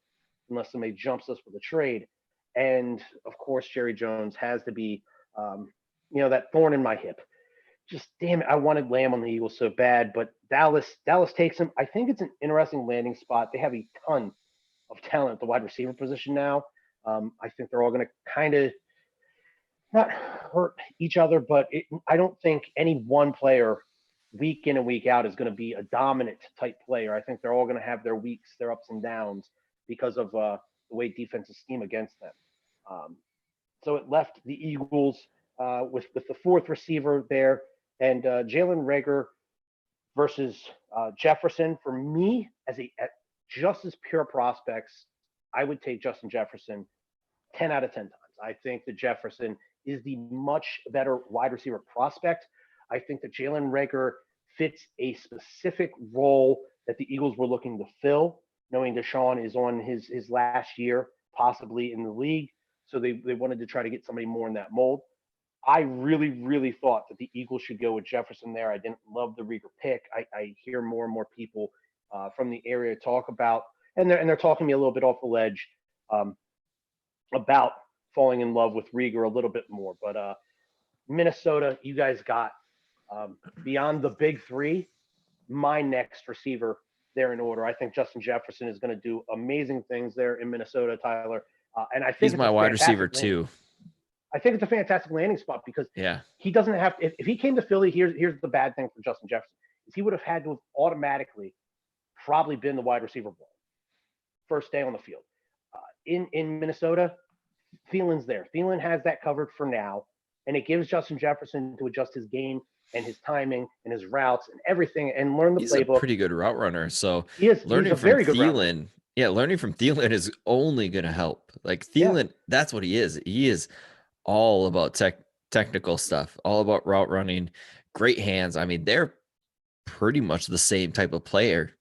unless somebody jumps us with a trade. And, of course, Jerry Jones has to be, that thorn in my hip. Just, damn it, I wanted Lamb on the Eagles so bad. But Dallas takes him. I think it's an interesting landing spot. They have a ton of talent at the wide receiver position now. I think they're all going to kind of not hurt each other, but I don't think any one player week in and week out is going to be a dominant type player. I think they're all going to have their weeks, their ups and downs because of the way defenses scheme against them. So it left the Eagles with the fourth receiver there, and Jalen Reagor versus Jefferson. For me, just as pure prospects, I would take Justin Jefferson 10 out of 10 times. I think that Jefferson is the much better wide receiver prospect. I think that Jalen Reagor fits a specific role that the Eagles were looking to fill, knowing Deshaun is on his last year, possibly in the league. So they wanted to try to get somebody more in that mold. I really, really thought that the Eagles should go with Jefferson there. I didn't love the Reagor pick. I hear more and more people from the area talk about, and they're talking me a little bit off the ledge about falling in love with Reagor a little bit more. But Minnesota, you guys got beyond the big three, my next receiver there in order. I think Justin Jefferson is going to do amazing things there in Minnesota, Tyler. And I think He's it's my a wide receiver fantastic landing. too. I think it's a fantastic landing spot because Yeah. he doesn't have if he came to Philly, here's the bad thing for Justin Jefferson is he would have had to have automatically probably been the wide receiver one first day on the field. In Minnesota, Thielen's there. Thielen has that covered for now, and it gives Justin Jefferson to adjust his game and his timing and his routes and everything and learn the He's playbook. a pretty good route runner. So He is. learning He's a from very good route runner. Thielen, yeah, learning from Thielen is only going to help. Like Thielen, that's what he is. He is all about technical stuff, all about route running, great hands. I mean, they're pretty much the same type of player.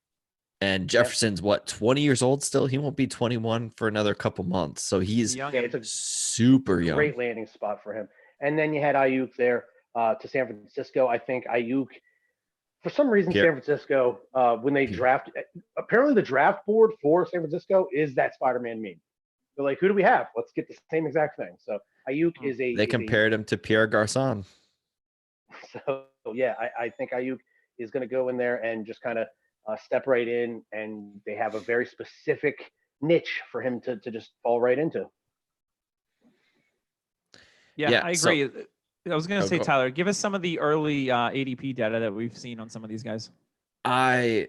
And Jefferson's what, 20 years old still? He won't be 21 for another couple months. So he's Young. It's a super young. great landing spot for him. And then you had Ayuk there to San Francisco. I think Ayuk, for some reason, San Francisco, when they draft, apparently the draft board for San Francisco is that Spider-Man meme. They're like, who do we have? Let's get the same exact thing. So Ayuk is a. They compared him to Pierre Garçon. So yeah, I think Ayuk is going to go in there and just kind of step right in, and they have a very specific niche for him to just fall right into. Yeah, I agree. I was going to say, Tyler, give us some of the early ADP data that we've seen on some of these guys. I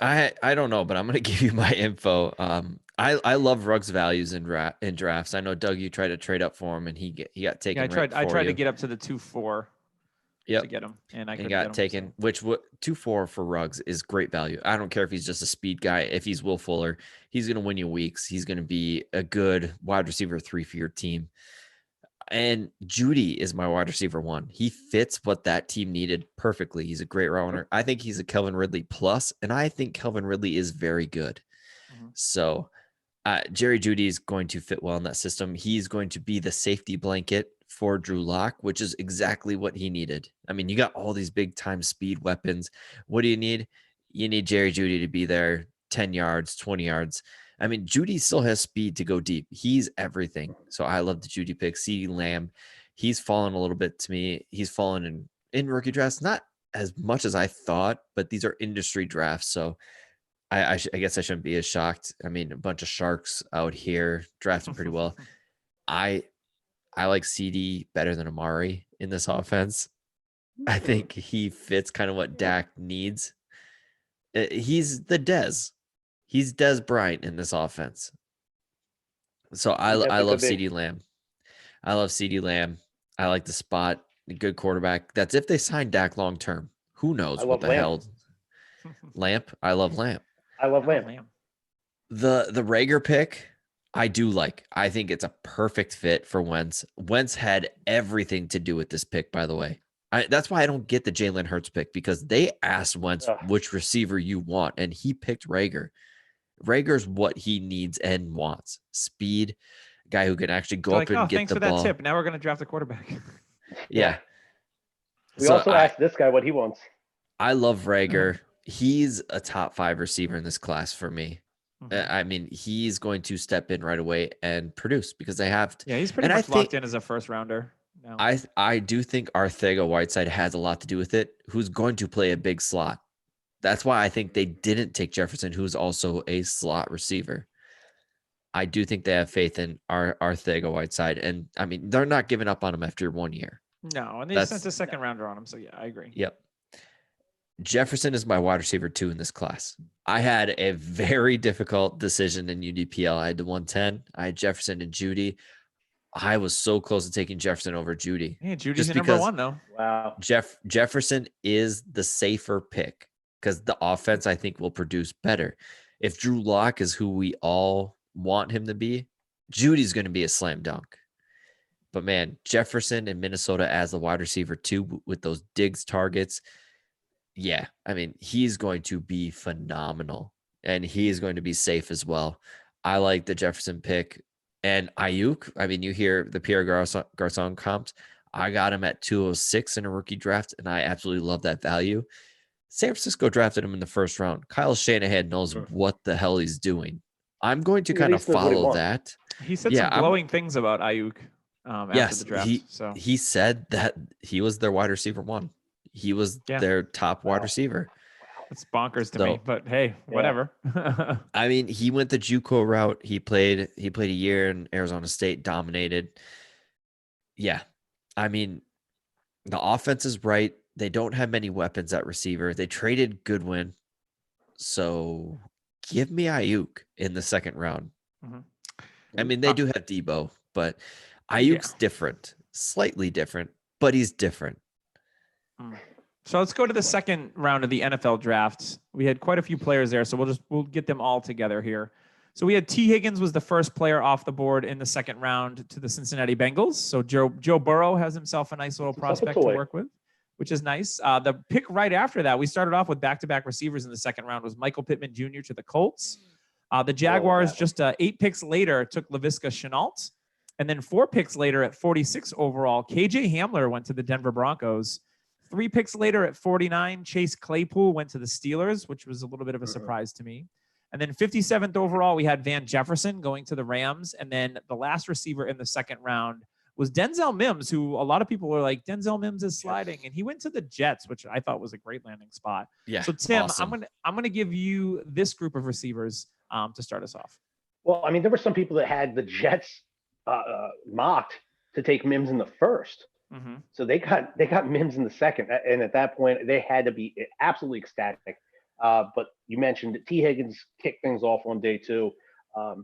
don't know, but I'm going to give you my info. I love Ruggs values in drafts. I know, Doug, you tried to trade up for him, and he got taken. Yeah, I tried to get up to the 2-4. Yep. To get him, and I got taken. So. Which 2-4 for Ruggs is great value. I don't care if he's just a speed guy. If he's Will Fuller, he's going to win you weeks. He's going to be a good wide receiver 3 for your team. And Judy is my wide receiver 1. He fits what that team needed perfectly. He's a great route runner. I think he's a Calvin Ridley plus, and I think Calvin Ridley is very good. Mm-hmm. So Jerry Jeudy is going to fit well in that system. He's going to be the safety blanket for Drew Lock, which is exactly what he needed. I mean, you got all these big time speed weapons. What do you need? You need Jerry Jeudy to be there 10 yards, 20 yards. I mean, Jeudy still has speed to go deep. He's everything. So I love the Jeudy pick. CeeDee Lamb, he's fallen a little bit to me. He's fallen in rookie drafts, not as much as I thought, but these are industry drafts. So I guess I shouldn't be as shocked. I mean, a bunch of sharks out here drafting pretty well. I like CD better than Amari in this offense. I think he fits kind of what Dak needs. He's the Dez. He's Dez Bryant in this offense. So I love CeeDee Lamb. I love CeeDee Lamb. I like the spot. A good quarterback. That's if they sign Dak long term. Who knows what the hell? Lamp. I love Lamp. I love Lamp. The Rager pick, I do like. I think it's a perfect fit for Wentz. Wentz had everything to do with this pick, by the way. That's why I don't get the Jalen Hurts pick, because they asked Wentz which receiver you want, and he picked Rager. Rager's what he needs and wants. Speed, guy who can actually go up and get the ball. Thanks for that tip. Now we're going to draft a quarterback. Yeah. We also asked this guy what he wants. I love Rager. He's a top 5 receiver in this class for me. I mean, he's going to step in right away and produce because they have to. Yeah, he's pretty much locked in as a first rounder. No. I do think Arcega-Whiteside has a lot to do with it, who's going to play a big slot. That's why I think they didn't take Jefferson, who's also a slot receiver. I do think they have faith in Arcega-Whiteside. And, I mean, they're not giving up on him after 1 year. No, and they sent a second rounder on him. So, yeah, I agree. Yep. Jefferson is my wide receiver 2 in this class. I had a very difficult decision in UDPL. I had the 110. I had Jefferson and Jeudy. I was so close to taking Jefferson over Jeudy. Yeah, Judy's number 1, though. Wow. Jefferson is the safer pick because the offense, I think, will produce better. If Drew Lock is who we all want him to be, Judy's going to be a slam dunk. But, man, Jefferson in Minnesota as the wide receiver 2 with those Diggs targets, yeah, I mean, he's going to be phenomenal, and he is going to be safe as well. I like the Jefferson pick. And Ayuk, I mean, you hear the Pierre Garçon comps. I got him at 206 in a rookie draft, and I absolutely love that value. San Francisco drafted him in the first round. Kyle Shanahan knows what the hell he's doing. I'm going to kind of follow that. He said some glowing things about Ayuk. after Yes, the draft. he said that he was their wide receiver one. He was their top wide receiver. It's bonkers to me, but hey, whatever. I mean, he went the JUCO route. He played a year in Arizona State, dominated. Yeah. I mean, the offense is right. They don't have many weapons at receiver. They traded Goodwin. So give me Ayuk in the second round. Mm-hmm. I mean, they do have Debo, but Ayuk's different, slightly different, but he's different. So let's go to the second round of the NFL draft. We had quite a few players there, so we'll get them all together here. So we had T. Higgins was the first player off the board in the second round to the Cincinnati Bengals. So Joe Burrow has himself a nice little prospect to work with, which is nice. The pick right after that, we started off with back-to-back receivers in the second round, was Michael Pittman Jr. to the Colts. The Jaguars just 8 picks later took Laviska Shenault. And then 4 picks later at 46 overall, KJ Hamler went to the Denver Broncos. 3 picks later at 49, Chase Claypool went to the Steelers, which was a little bit of a surprise to me. And then 57th overall, we had Van Jefferson going to the Rams. And then the last receiver in the second round was Denzel Mims, who a lot of people were like, Denzel Mims is sliding. And he went to the Jets, which I thought was a great landing spot. Yeah. So Tim, awesome. I'm gonna give you this group of receivers to start us off. Well, I mean, there were some people that had the Jets mocked to take Mims in the first. Mm-hmm. So they got Mims in the second, and at that point they had to be absolutely ecstatic. But you mentioned that T. Higgins kicked things off on day 2. I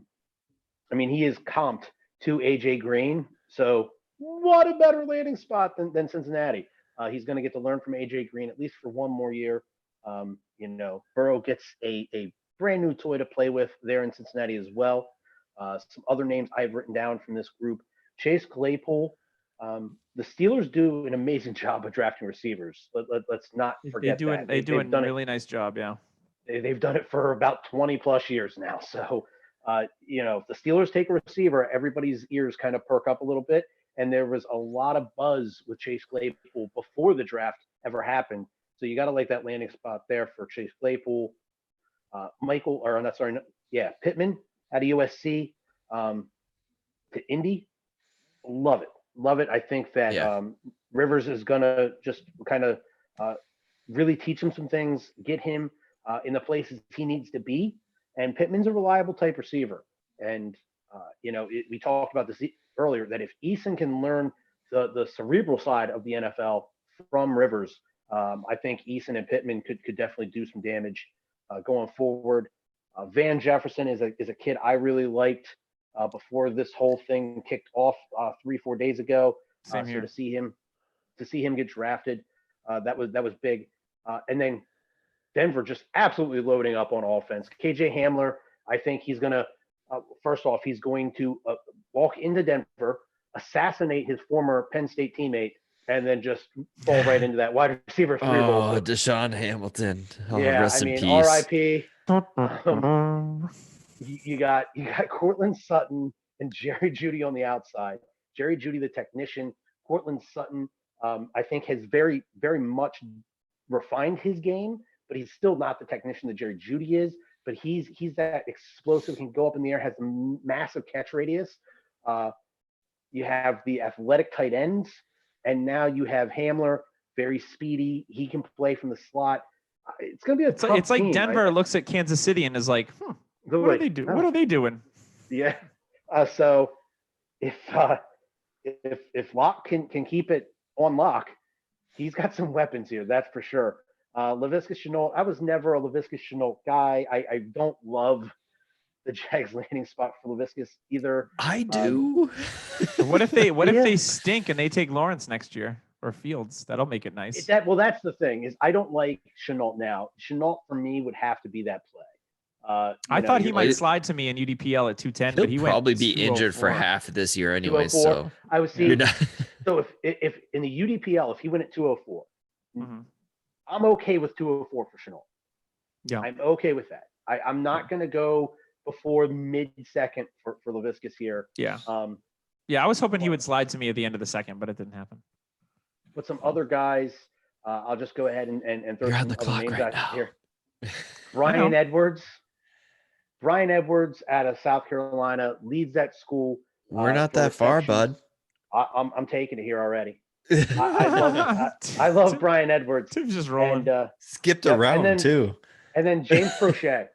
mean, he is comped to AJ Green, so what a better landing spot than Cincinnati. He's going to get to learn from AJ Green at least for one more year. Burrow gets a brand new toy to play with there in Cincinnati as well. Some other names I've written down from this group: Chase Claypool. The Steelers do an amazing job of drafting receivers. Let's not forget that. They do a really nice job, yeah. They've done it for about 20 plus years now. So, if the Steelers take a receiver, everybody's ears kind of perk up a little bit. And there was a lot of buzz with Chase Claypool before the draft ever happened. So you got to like that landing spot there for Chase Claypool. Pittman out of USC to Indy. Love it. I think that Rivers is going to just kind of really teach him some things, get him in the places he needs to be. And Pittman's a reliable type receiver. And, we talked about this earlier, that if Eason can learn the cerebral side of the NFL from Rivers, I think Eason and Pittman could definitely do some damage going forward. Van Jefferson is a kid I really liked before this whole thing kicked off 3-4 days ago. Same here. So to see him get drafted, that was big. And then Denver just absolutely loading up on offense. KJ Hamler, I think he's going to first off, he's going to walk into Denver, assassinate his former Penn State teammate, and then just fall right into that wide receiver 3 role. Oh, Deshaun Hamilton. Oh, yeah, rest I in mean, peace. R.I.P. You got Courtland Sutton and Jerry Jeudy on the outside. Jerry Jeudy, the technician. Courtland Sutton, I think, has very, very much refined his game, but he's still not the technician that Jerry Jeudy is. But he's that explosive, can go up in the air, has a massive catch radius. You have the athletic tight ends, and now you have Hamler, very speedy. He can play from the slot. It's going to be a tough It's like team, Denver right? looks at Kansas City and is like, what are they doing? What are they doing? Yeah. So if Locke can keep it on lock, he's got some weapons here. That's for sure. Laviska Shenault, I was never a Laviska Shenault guy. I don't love the Jags landing spot for Laviska either. I do. What if they stink and they take Lawrence next year or Fields? That'll make it nice. That's the thing, is I don't like Shenault now. Shenault for me would have to be that play. I thought he might slide to me in UDPL at 210, but he He'll went probably be injured for 204. half of this year anyway. So I would see. So if in the UDPL, if he went at 204, I'm okay with 204 for Shenault. Yeah, I'm okay with that. I'm not going to go before mid-second for Laviscus here. Yeah. I was hoping he would slide to me at the end of the second, but it didn't happen. But some other guys, I'll just go ahead and throw You're on some the other clock names right out now. here. Brian Edwards out of South Carolina leads that school. We're not that far, bud. I'm taking it here already. I love Brian Edwards. Tim's just rolling. And skipped a round too. And then James Prochet,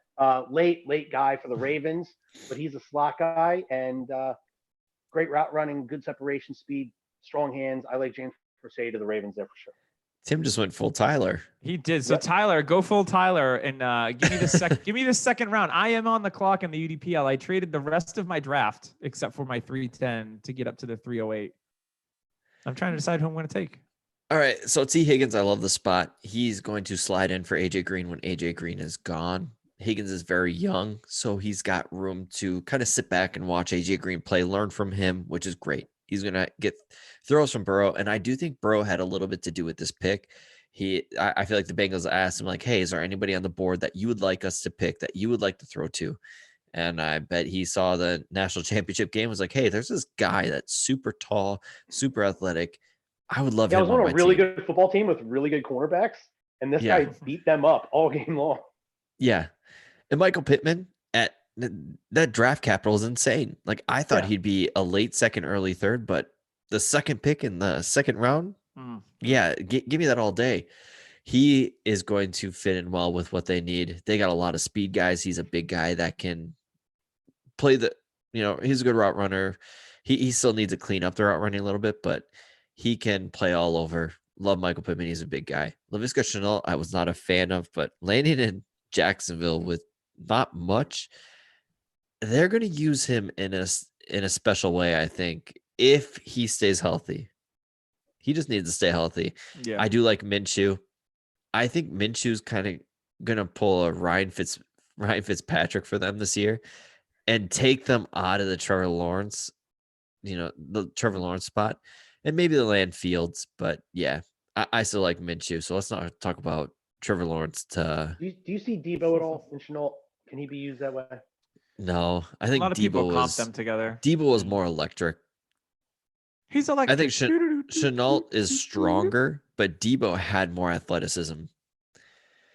late guy for the Ravens, but he's a slot guy and great route running, good separation speed, strong hands. I like James Prochet to the Ravens there for sure. Tim just went full Tyler. He did. So Tyler, go full Tyler and give me the give me the second round. I am on the clock in the UDPL. I traded the rest of my draft except for my 310 to get up to the 308. I'm trying to decide who I'm going to take. All right. So T. Higgins, I love the spot. He's going to slide in for AJ Green when AJ Green is gone. Higgins is very young, so he's got room to kind of sit back and watch AJ Green play, learn from him, which is great. He's going to get throws from Burrow, and I do think Burrow had a little bit to do with this pick. I feel like the Bengals asked him, like, hey, is there anybody on the board that you would like us to pick, that you would like to throw to? And I bet he saw the national championship game, was like, hey, there's this guy that's super tall, super athletic. I would love him. I was on a really team. good football team with really good cornerbacks, and this guy beat them up all game long. Yeah. And Michael Pittman at that draft capital is insane. Like, I thought he'd be a late second, early third, but the second pick in the second round, give me that all day. He is going to fit in well with what they need. They got a lot of speed guys. He's a big guy that can play he's a good route runner. He still needs to clean up the route running a little bit, but he can play all over. Love Michael Pittman. He's a big guy. Laviska Shenault, I was not a fan of, but landing in Jacksonville with not much, they're going to use him in a special way, I think, if he stays healthy. He just needs to stay healthy. Yeah. I do like Minshew. I think Minshew's kind of going to pull a Ryan Fitzpatrick for them this year and take them out of the Trevor Lawrence, the Trevor Lawrence spot, and maybe the land Fields. But yeah, I still like Minshew. So let's not talk about Trevor Lawrence. Do you see Debo at all in Shenault? Can he be used that way? No, I think a lot of people comp them together. Debo was more electric. He's electric. I think Shenault is stronger, but Debo had more athleticism.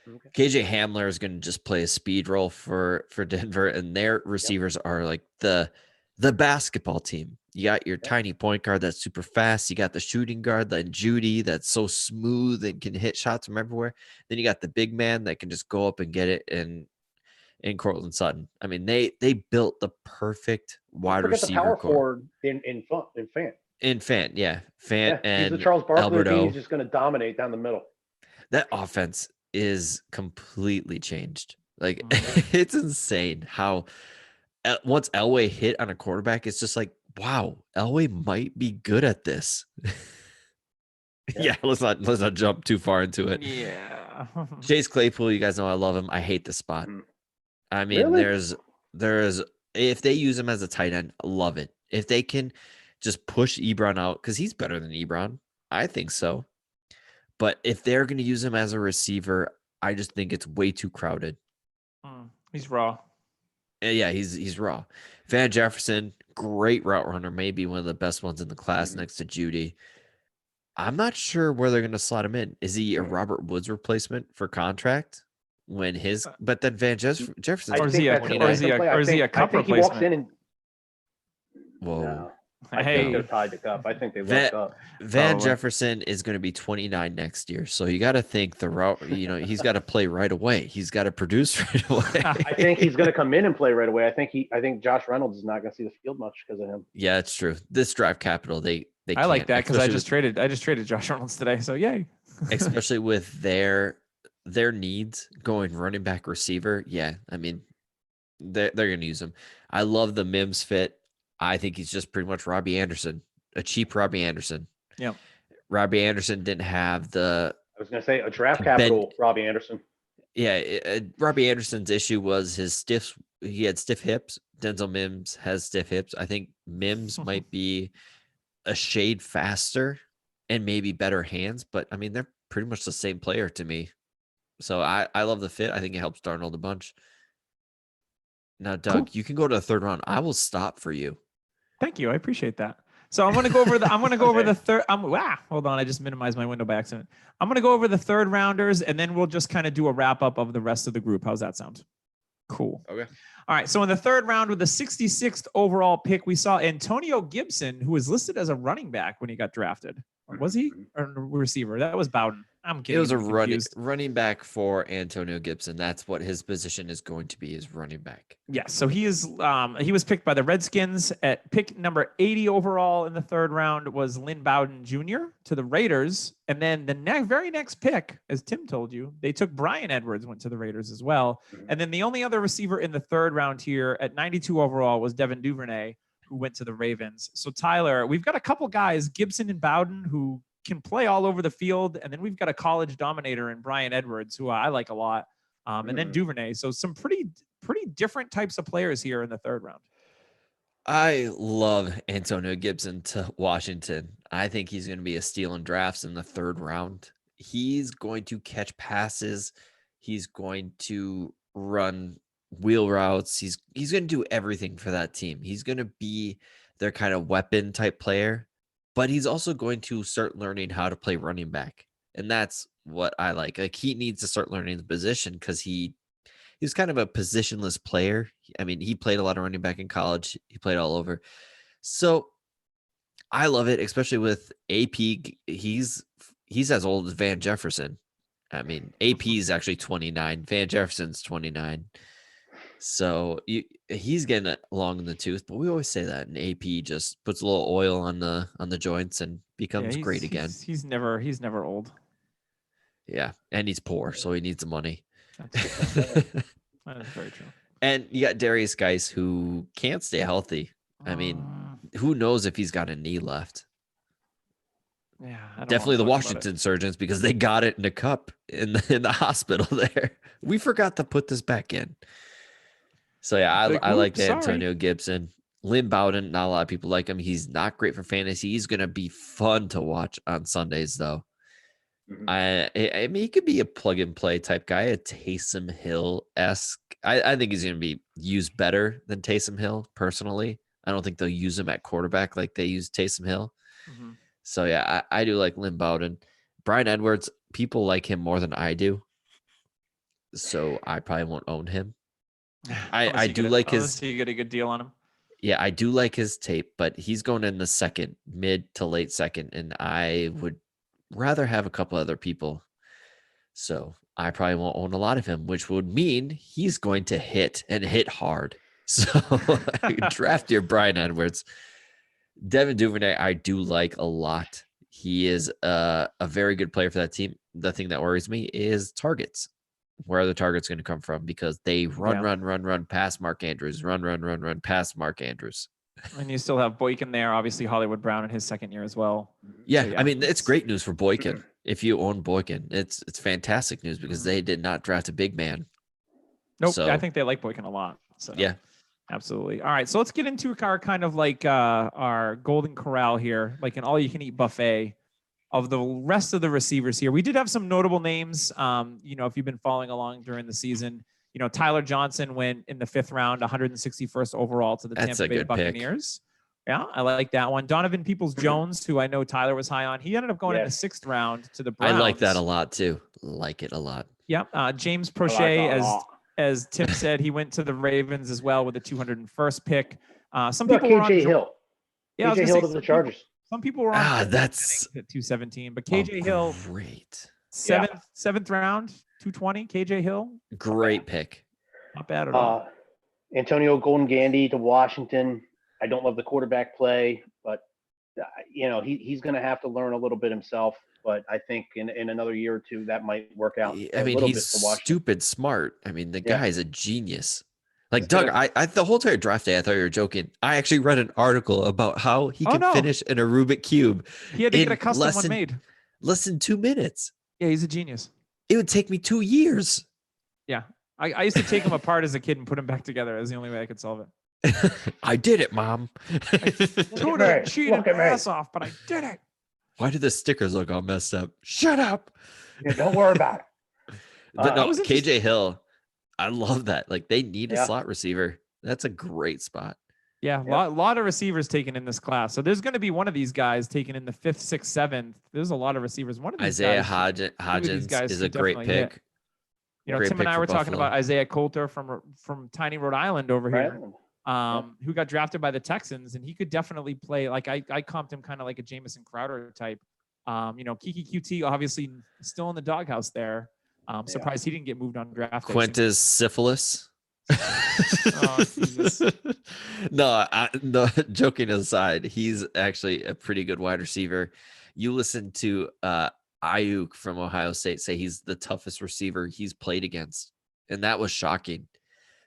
Okay. KJ Hamler is going to just play a speed role for Denver, and their receivers are like the basketball team. You got your tiny point guard that's super fast. You got the shooting guard like Judy that's so smooth and can hit shots from everywhere. Then you got the big man that can just go up and get it in Courtland Sutton. I mean, they built the perfect wide receiver the power core. Forward in Fant. In Fant, yeah. Fant and he's the Charles Barkley Alberto. He's just going to dominate down the middle. That offense is completely changed. Like, it's insane how once Elway hit on a quarterback, it's just like, wow, Elway might be good at this. Yeah, let's not jump too far into it. Yeah. Chase Claypool, you guys know I love him. I hate the spot. I mean, really? there's if they use him as a tight end, love it. If they can just push Ebron out, because he's better than Ebron, I think so. But if they're going to use him as a receiver, I just think it's way too crowded. He's raw. Yeah, he's raw. Van Jefferson, great route runner, maybe one of the best ones in the class next to Judy. I'm not sure where they're going to slot him in. Is he a Robert Woods replacement for contract? But then Van Jefferson, or is he a cup replacement? He walks in and whoa. No. I think they're tied to cup. I think they locked up. Van Jefferson is going to be 29 next year. So you got to think the route, he's got to play right away. He's got to produce right away. I think he's going to come in and play right away. I think Josh Reynolds is not going to see the field much because of him. Yeah, it's true. This draft capital, they I like that because I just traded Josh Reynolds today. So yay. Especially with their needs going running back receiver. Yeah. I mean, they're going to use him. I love the Mims fit. I think he's just pretty much Robbie Anderson, a cheap Robbie Anderson. Yeah. Robbie Anderson didn't have I was going to say a draft capital Robbie Anderson. Yeah. Robbie Anderson's issue was he had stiff hips. Denzel Mims has stiff hips. I think Mims might be a shade faster and maybe better hands, but I mean, they're pretty much the same player to me. So I love the fit. I think it helps Darnold a bunch. Now, Doug, You can go to the third round. I will stop for you. Thank you. I appreciate that. So I'm going to go over the third. Hold on. I just minimized my window by accident. I'm going to go over the third rounders, and then we'll just kind of do a wrap up of the rest of the group. How's that sound? Cool. Okay. All right. So in the third round with the 66th overall pick, we saw Antonio Gibson, who was listed as a running back when he got drafted. Or was he? Or a receiver? That was Bowden. I'm It getting was a confused. running back for Antonio Gibson. That's what his position is going to be, is running back. Yes. So he was picked by the Redskins at pick number 80 overall in the third round was Lynn Bowden Jr. to the Raiders. And then the very next pick, as Tim told you, they took Brian Edwards, went to the Raiders as well. And then the only other receiver in the third round here at 92 overall was Devin Duvernay, who went to the Ravens. So Tyler, we've got a couple guys, Gibson and Bowden, who can play all over the field. And then we've got a college dominator in Brian Edwards, who I like a lot. And then Duvernay. So some pretty different types of players here in the third round. I love Antonio Gibson to Washington. I think he's going to be a steal in drafts in the third round. He's going to catch passes. He's going to run wheel routes. He's going to do everything for that team. He's going to be their kind of weapon type player, but he's also going to start learning how to play running back. And that's what I like. Like, he needs to start learning the position because he was kind of a positionless player. I mean, he played a lot of running back in college. He played all over. So I love it, especially with AP. He's as old as Van Jefferson. I mean, AP is actually 29. Van Jefferson's 29. So he's getting along in the tooth, but we always say that. And AP just puts a little oil on the joints and becomes great again. He's never old. Yeah, and he's poor, so he needs the money. That is very true. And you got Darius Geis, who can't stay healthy. I mean, who knows if he's got a knee left? Yeah, definitely the Washington Surgeons, because they got it in a cup in the hospital there. We forgot to put this back in. So yeah, I like Antonio Gibson. Lynn Bowden, not a lot of people like him. He's not great for fantasy. He's going to be fun to watch on Sundays, though. I mean, he could be a plug and play type guy, a Taysom Hill-esque. I think he's going to be used better than Taysom Hill, personally. I don't think they'll use him at quarterback like they use Taysom Hill. So yeah, I do like Lynn Bowden. Brian Edwards, people like him more than I do. So I probably won't own him. I do like his. So you get a good deal on him. Yeah, I do like his tape, but he's going in the second, mid to late second, and I would rather have a couple other people. So I probably won't own a lot of him, which would mean he's going to hit and hit hard. So draft your Brian Edwards. Devin Duvernay, I do like a lot. He is a very good player for that team. The thing that worries me is targets. Where are the targets going to come from? Because they run past Mark Andrews, run past Mark Andrews. And you still have Boykin there, obviously Hollywood Brown in his second year as well. Yeah, so, yeah. I mean, it's great news for Boykin. If you own Boykin, it's fantastic news because they did not draft a big man. Nope, so, I think they like Boykin a lot. So yeah, absolutely. All right, so let's get into our kind of like our golden corral here, like an all-you-can-eat buffet of the rest of the receivers here. We did have some notable names. If you've been following along during the season, Tyler Johnson went in the 5th round, 161st overall to the Tampa Bay Buccaneers. Pick. Yeah, I like that one. Donovan Peoples-Jones, who I know Tyler was high on, he ended up going in the 6th round to the Browns. I like that a lot too. Like it a lot. Yep. James Prochet, as Tim said, he went to the Ravens as well with the 201st pick. Some people were on KJ Hill. Yeah, KJ Hill to the Chargers. Some people were on that's at 217, but KJ Hill, great. 7th round, 220. KJ Hill, great pick. Not bad at all. Antonio Golden Gandy to Washington. I don't love the quarterback play, but he's going to have to learn a little bit himself. But I think in another year or two that might work out. I mean, he's stupid smart. I mean, the guy's a genius. Like Doug, I the whole entire draft day, I thought you were joking. I actually read an article about how he can finish in a Rubik cube. He had to get a custom one made. Less than 2 minutes. Yeah, he's a genius. It would take me 2 years. Yeah, I used to take him apart as a kid and put him back together. That's the only way I could solve it. I did it, Mom. I cheated my ass off, but I did it. Why do the stickers look all messed up? Shut up. Yeah, don't worry about it. But no, KJ Hill. I love that. Like, they need a slot receiver. That's a great spot. Yeah, a lot of receivers taken in this class. So there's going to be one of these guys taken in the 5th, 6th, 7th. There's a lot of receivers. One of these Isaiah Hodgins is a great pick. You know, Great Tim pick and I for were talking Buffalo. about Isaiah Coulter from tiny Rhode Island over here, Right? who got drafted by the Texans, and he could definitely play. Like I comped him kind of like a Jamison Crowder type. You know, Kiki QT obviously still in the doghouse there. Surprised he didn't get moved on draft day. Quintus Syphilis. Oh, Jesus. No, joking aside, he's actually a pretty good wide receiver. You listen to Ayuk from Ohio State say he's the toughest receiver he's played against, and that was shocking.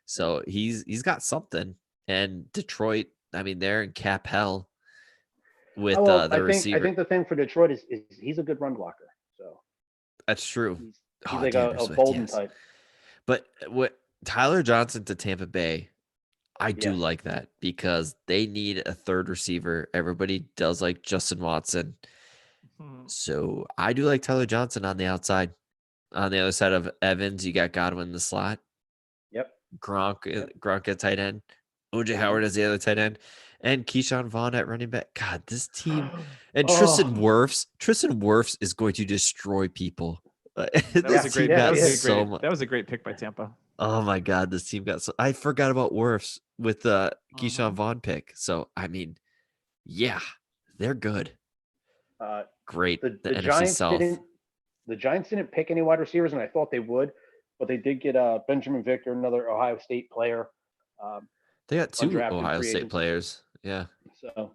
So he's got something. And Detroit, I mean, they're in cap hell with Well, the I receiver. think the thing for Detroit is he's a good run blocker. So That's true. he's like a DeAndre Swift, Bolden yes. type. But what Tyler Johnson to Tampa Bay, I do Yes. like that because they need a third receiver. Everybody does like Justin Watson. So I do like Tyler Johnson on the outside. On the other side of Evans, you got Godwin in the slot. Yep. Gronk at tight end. OJ Howard as the other tight end. And Keyshawn Vaughn at running back. God, this team. And Tristan Wirfs is going to destroy people. That was a great. Yeah, that was a great pick by Tampa. Oh my God, this team got so. I forgot about Wirfs with the Keyshawn Vaughn pick. So I mean, yeah, they're good. Great. The NFC Giants South. The Giants didn't pick any wide receivers, and I thought they would, but they did get Benjamin Victor, another Ohio State player. They got two undrafted Ohio free State agents. players. Yeah. So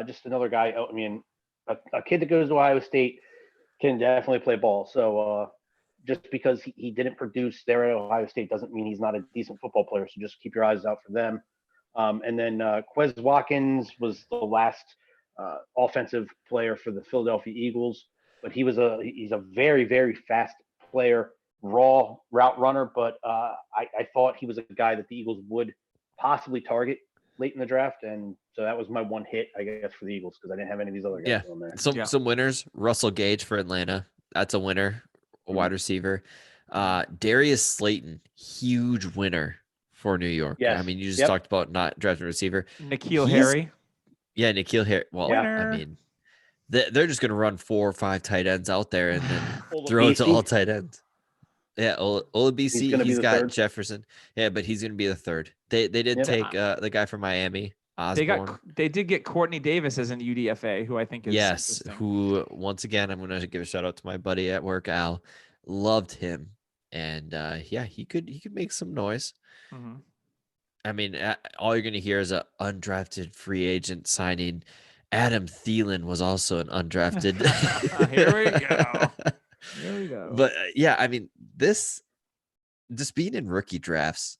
just another guy. I mean, a kid that goes to Ohio State can definitely play ball. So just because he didn't produce there at Ohio State doesn't mean he's not a decent football player. So just keep your eyes out for them. And then Quez Watkins was the last offensive player for the Philadelphia Eagles, but he's a very, very fast player, raw route runner. But I thought he was a guy that the Eagles would possibly target late in the draft, and so that was my one hit, I guess, for the Eagles because I didn't have any of these other guys on there. Some winners. Russell Gage for Atlanta. That's a winner. A wide receiver. Darius Slayton, huge winner for New York. Yes. I mean, you just talked about not drafting a receiver. N'Keal Harry. Yeah, N'Keal Harry. Well, Winner. I mean, they're just going to run 4 or 5 tight ends out there and then throw it to all tight ends. Yeah, Olabisi, he's got third. Jefferson. Yeah, but he's going to be the third. They did take the guy from Miami, Osborne. They did get Courtney Davis as an UDFA, who I think is who once again I'm going to give a shout out to my buddy at work, Al. Loved him, and he could make some noise. Mm-hmm. I mean, all you're going to hear is a undrafted free agent signing. Adam Thielen was also an undrafted. Here we go. But yeah, I mean, this just being in rookie drafts,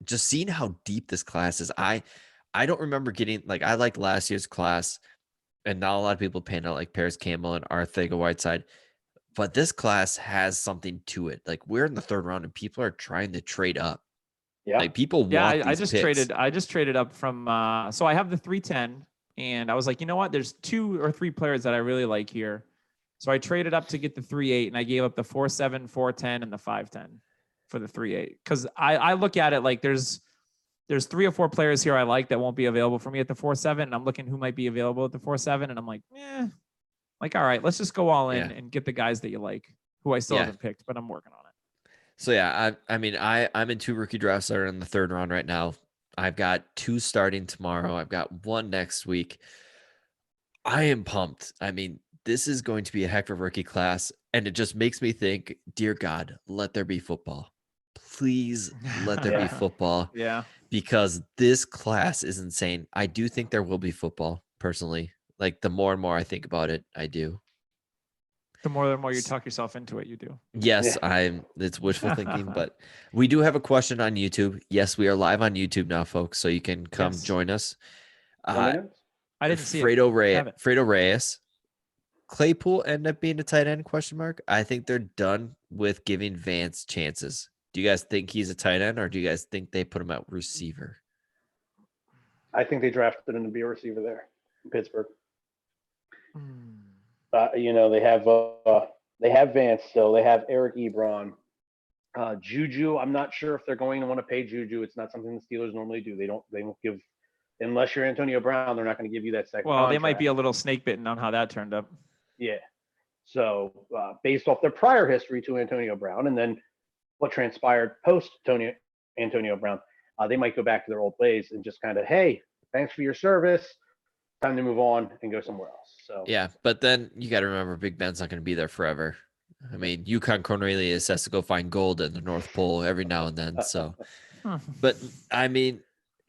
just seeing how deep this class is. I don't remember getting I liked last year's class, and not a lot of people panned out like Paris Campbell and Arcega-Whiteside. But this class has something to it. Like we're in the 3rd round, and people are trying to trade up. Yeah, like people want. Yeah, these I just picks. traded up from. So I have the 310, and I was like, you know what? There's 2 or 3 players that I really like here. So I traded up to get the 3.8, and I gave up the 4.7, 4.10, and the 5.10 for the 3.8. Because I look at it like there's 3 or 4 players here I like that won't be available for me at the 4.7, and I'm looking who might be available at the 4.7, and I'm like, all right, let's just go all in and get the guys that you like, who I still haven't picked, but I'm working on it. So yeah, I mean, I'm in 2 rookie drafts that are in the 3rd round right now. I've got 2 starting tomorrow. I've got 1 next week. I am pumped. I mean, this is going to be a heck of a rookie class, and it just makes me think, dear God, let there be football. Please let there be football. Yeah. Because this class is insane. I do think there will be football, personally. Like, the more and more I think about it, I do. The more and more you talk yourself into it, you do. Yes, it's wishful thinking, but we do have a question on YouTube. Yes, we are live on YouTube now, folks, so you can come join us. I didn't see Fredo Reyes. Claypool end up being a tight end? ? I think they're done with giving Vance chances. Do you guys think he's a tight end, or do you guys think they put him at receiver? I think they drafted him to be a receiver there in Pittsburgh. They have Vance still. They have Eric Ebron. Juju, I'm not sure if they're going to want to pay Juju. It's not something the Steelers normally do. They won't give, unless you're Antonio Brown, they're not going to give you that second contract. They might be a little snake bitten on how that turned up. Yeah. So based off their prior history to Antonio Brown, and then what transpired post Tony Antonio Brown, they might go back to their old ways and just kind of, hey, thanks for your service. Time to move on and go somewhere else. So Yeah, but then you got to remember, Big Ben's not going to be there forever. I mean, Yukon Cornelius has to go find gold in the North Pole every now and then. So, but I mean,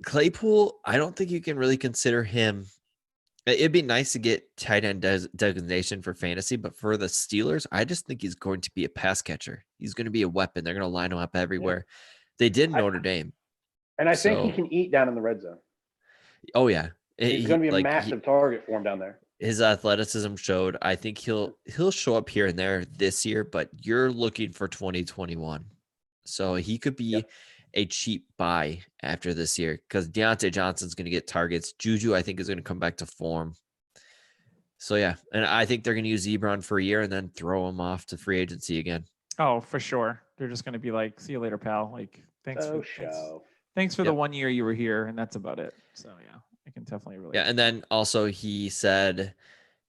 Claypool, I don't think you can really consider him. It'd be nice to get tight end designation for fantasy, but for the Steelers, I just think he's going to be a pass catcher. He's going to be a weapon. They're going to line him up everywhere. They did Notre Dame. And I think he can eat down in the red zone. Oh, yeah. He's going to be a massive target for him down there. His athleticism showed. I think he'll show up here and there this year, but you're looking for 2021. So he could be a cheap buy after this year because Deontay Johnson's going to get targets. Juju, I think, is going to come back to form. So, yeah. And I think they're going to use Ebron for a year and then throw him off to free agency again. Oh, for sure. They're just going to be like, see you later, pal. Like, thanks for the 1 year you were here. And that's about it. So, yeah. I can definitely relate. Yeah, and then also he said,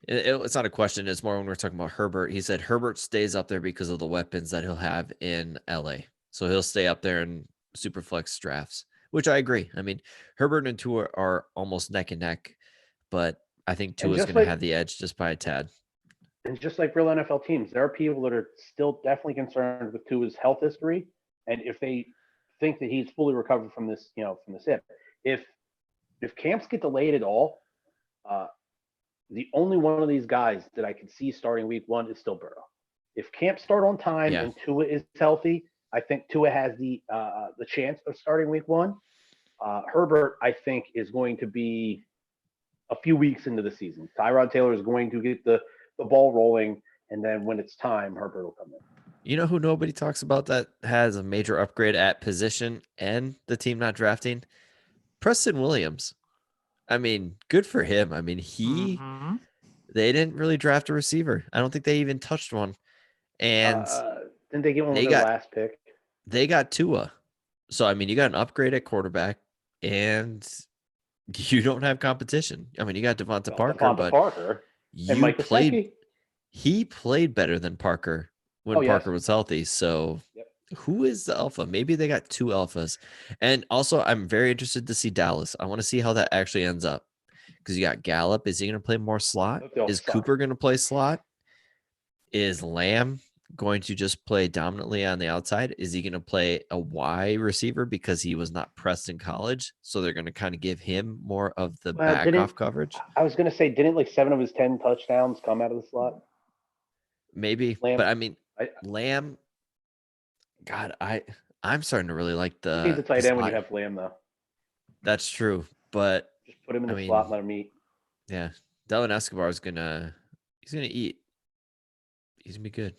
it's not a question, it's more when we're talking about Herbert. He said Herbert stays up there because of the weapons that he'll have in LA. So he'll stay up there in super flex drafts, which I agree. I mean, Herbert and Tua are almost neck and neck, but I think Tua is going to have the edge just by a tad. And just like real NFL teams, there are people that are still definitely concerned with Tua's health history, and if they think that he's fully recovered from this, from this hip, if camps get delayed at all, the only one of these guys that I could see starting week 1 is still Burrow. If camps start on time and Tua is healthy, I think Tua has the chance of starting week 1. Herbert, I think, is going to be a few weeks into the season. Tyrod Taylor is going to get the ball rolling, and then when it's time, Herbert will come in. You know who nobody talks about that has a major upgrade at position and the team not drafting? Preston Williams. I mean, good for him. I mean, they didn't really draft a receiver. I don't think they even touched one. And didn't they get one with their last pick? They got Tua. So, I mean, you got an upgrade at quarterback and you don't have competition. I mean, you got Devonta Parker, he played better than Parker when Parker was healthy. So who is the alpha? Maybe they got 2 alphas. And also, I'm very interested to see Dallas. I want to see how that actually ends up. Because you got Gallup. Is he going to play more slot? Is Cooper going to play slot? Is Lamb going to just play dominantly on the outside? Is he going to play a Y receiver because he was not pressed in college? So they're going to kind of give him more of the back off coverage. I was going to say, didn't like 7 of his 10 touchdowns come out of the slot? Maybe. Lamb, but I mean, Lamb... God, I'm starting to really like the. He's a tight end when you have Lamb, though. That's true, but just put him in the slot and let him eat. Yeah, Devin Escobar is gonna eat. He's gonna be good.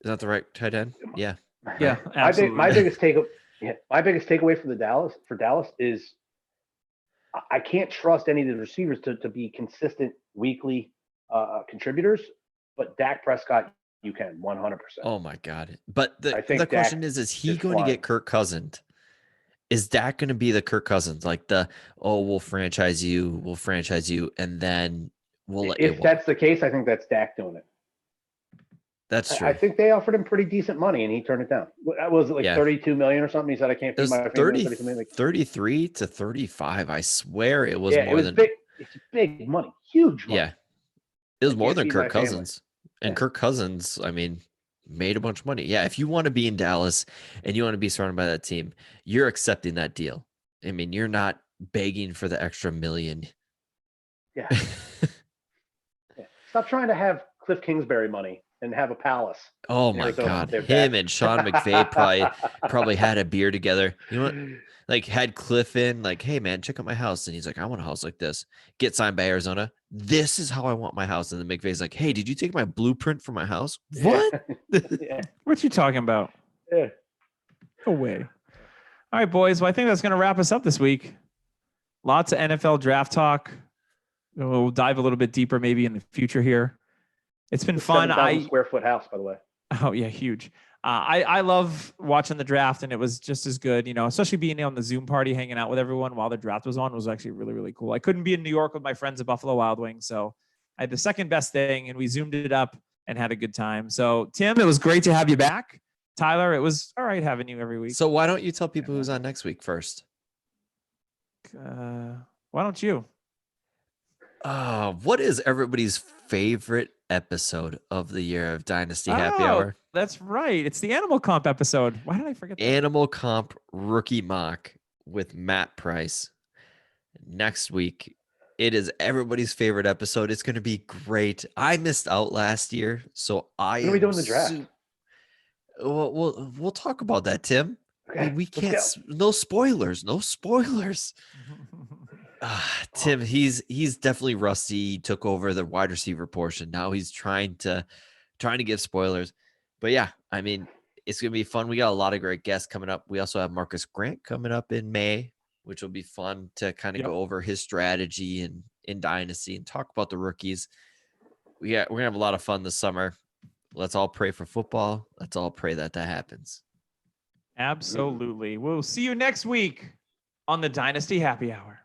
Is that the right tight end? Yeah. Yeah. Absolutely. My biggest takeaway for Dallas is I can't trust any of the receivers to be consistent weekly contributors, but Dak Prescott. You can 100%. Oh my God. But the question is he going to get Kirk Cousins? Is Dak going to be the Kirk Cousins? Like we'll franchise you, and then we'll let if that's the case, I think that's Dak doing it. That's true. I think they offered him pretty decent money and he turned it down. Was it like 32 million or something? He said, I can't feed my family. 33 to 35. I swear it was more than big. It's big money. Huge money. Yeah. It was more than Kirk Cousins. And Kirk Cousins, I mean, made a bunch of money. Yeah, if you want to be in Dallas and you want to be surrounded by that team, you're accepting that deal. I mean, you're not begging for the extra million. Yeah. Stop trying to have Cliff Kingsbury money and have a palace. Oh my God. Him and Sean McVay probably had a beer together. You know what? Like had Cliff in, like, hey man, check out my house. And he's like, I want a house like this. Get signed by Arizona. This is how I want my house. And then McVay's like, hey, did you take my blueprint for my house? What? What you talking about? Yeah. No way. All right, boys. Well, I think that's going to wrap us up this week. Lots of NFL draft talk. We'll dive a little bit deeper maybe in the future here. It's been fun. 7,000 square foot house, by the way. Oh yeah, huge. I love watching the draft, and it was just as good, especially being on the Zoom party, hanging out with everyone while the draft was on was actually really, really cool. I couldn't be in New York with my friends at Buffalo Wild Wings, so I had the second best thing, and we Zoomed it up and had a good time. So Tim, it was great to have you back. Tyler, it was all right having you every week. So why don't you tell people who's on next week first? Why don't you? What is everybody's favorite episode of the year of Dynasty Happy Oh, Hour? That's right. It's the Animal Comp episode. Why did I forget that? Animal Comp Rookie Mock with Matt Price. Next week, it is everybody's favorite episode. It's going to be great. I missed out last year, so When are we doing the draft? We'll talk about that, Tim. Okay, we let's can't. go. No spoilers. No spoilers. Tim, he's definitely rusty. He took over the wide receiver portion. Now he's trying to give spoilers. But yeah, I mean, it's gonna be fun. We got a lot of great guests coming up. We also have Marcus Grant coming up in May, which will be fun to kind of go over his strategy and in Dynasty and talk about the rookies. We're gonna have a lot of fun this summer. Let's all pray for football. Let's all pray that happens. Absolutely. We'll see you next week on the Dynasty Happy Hour.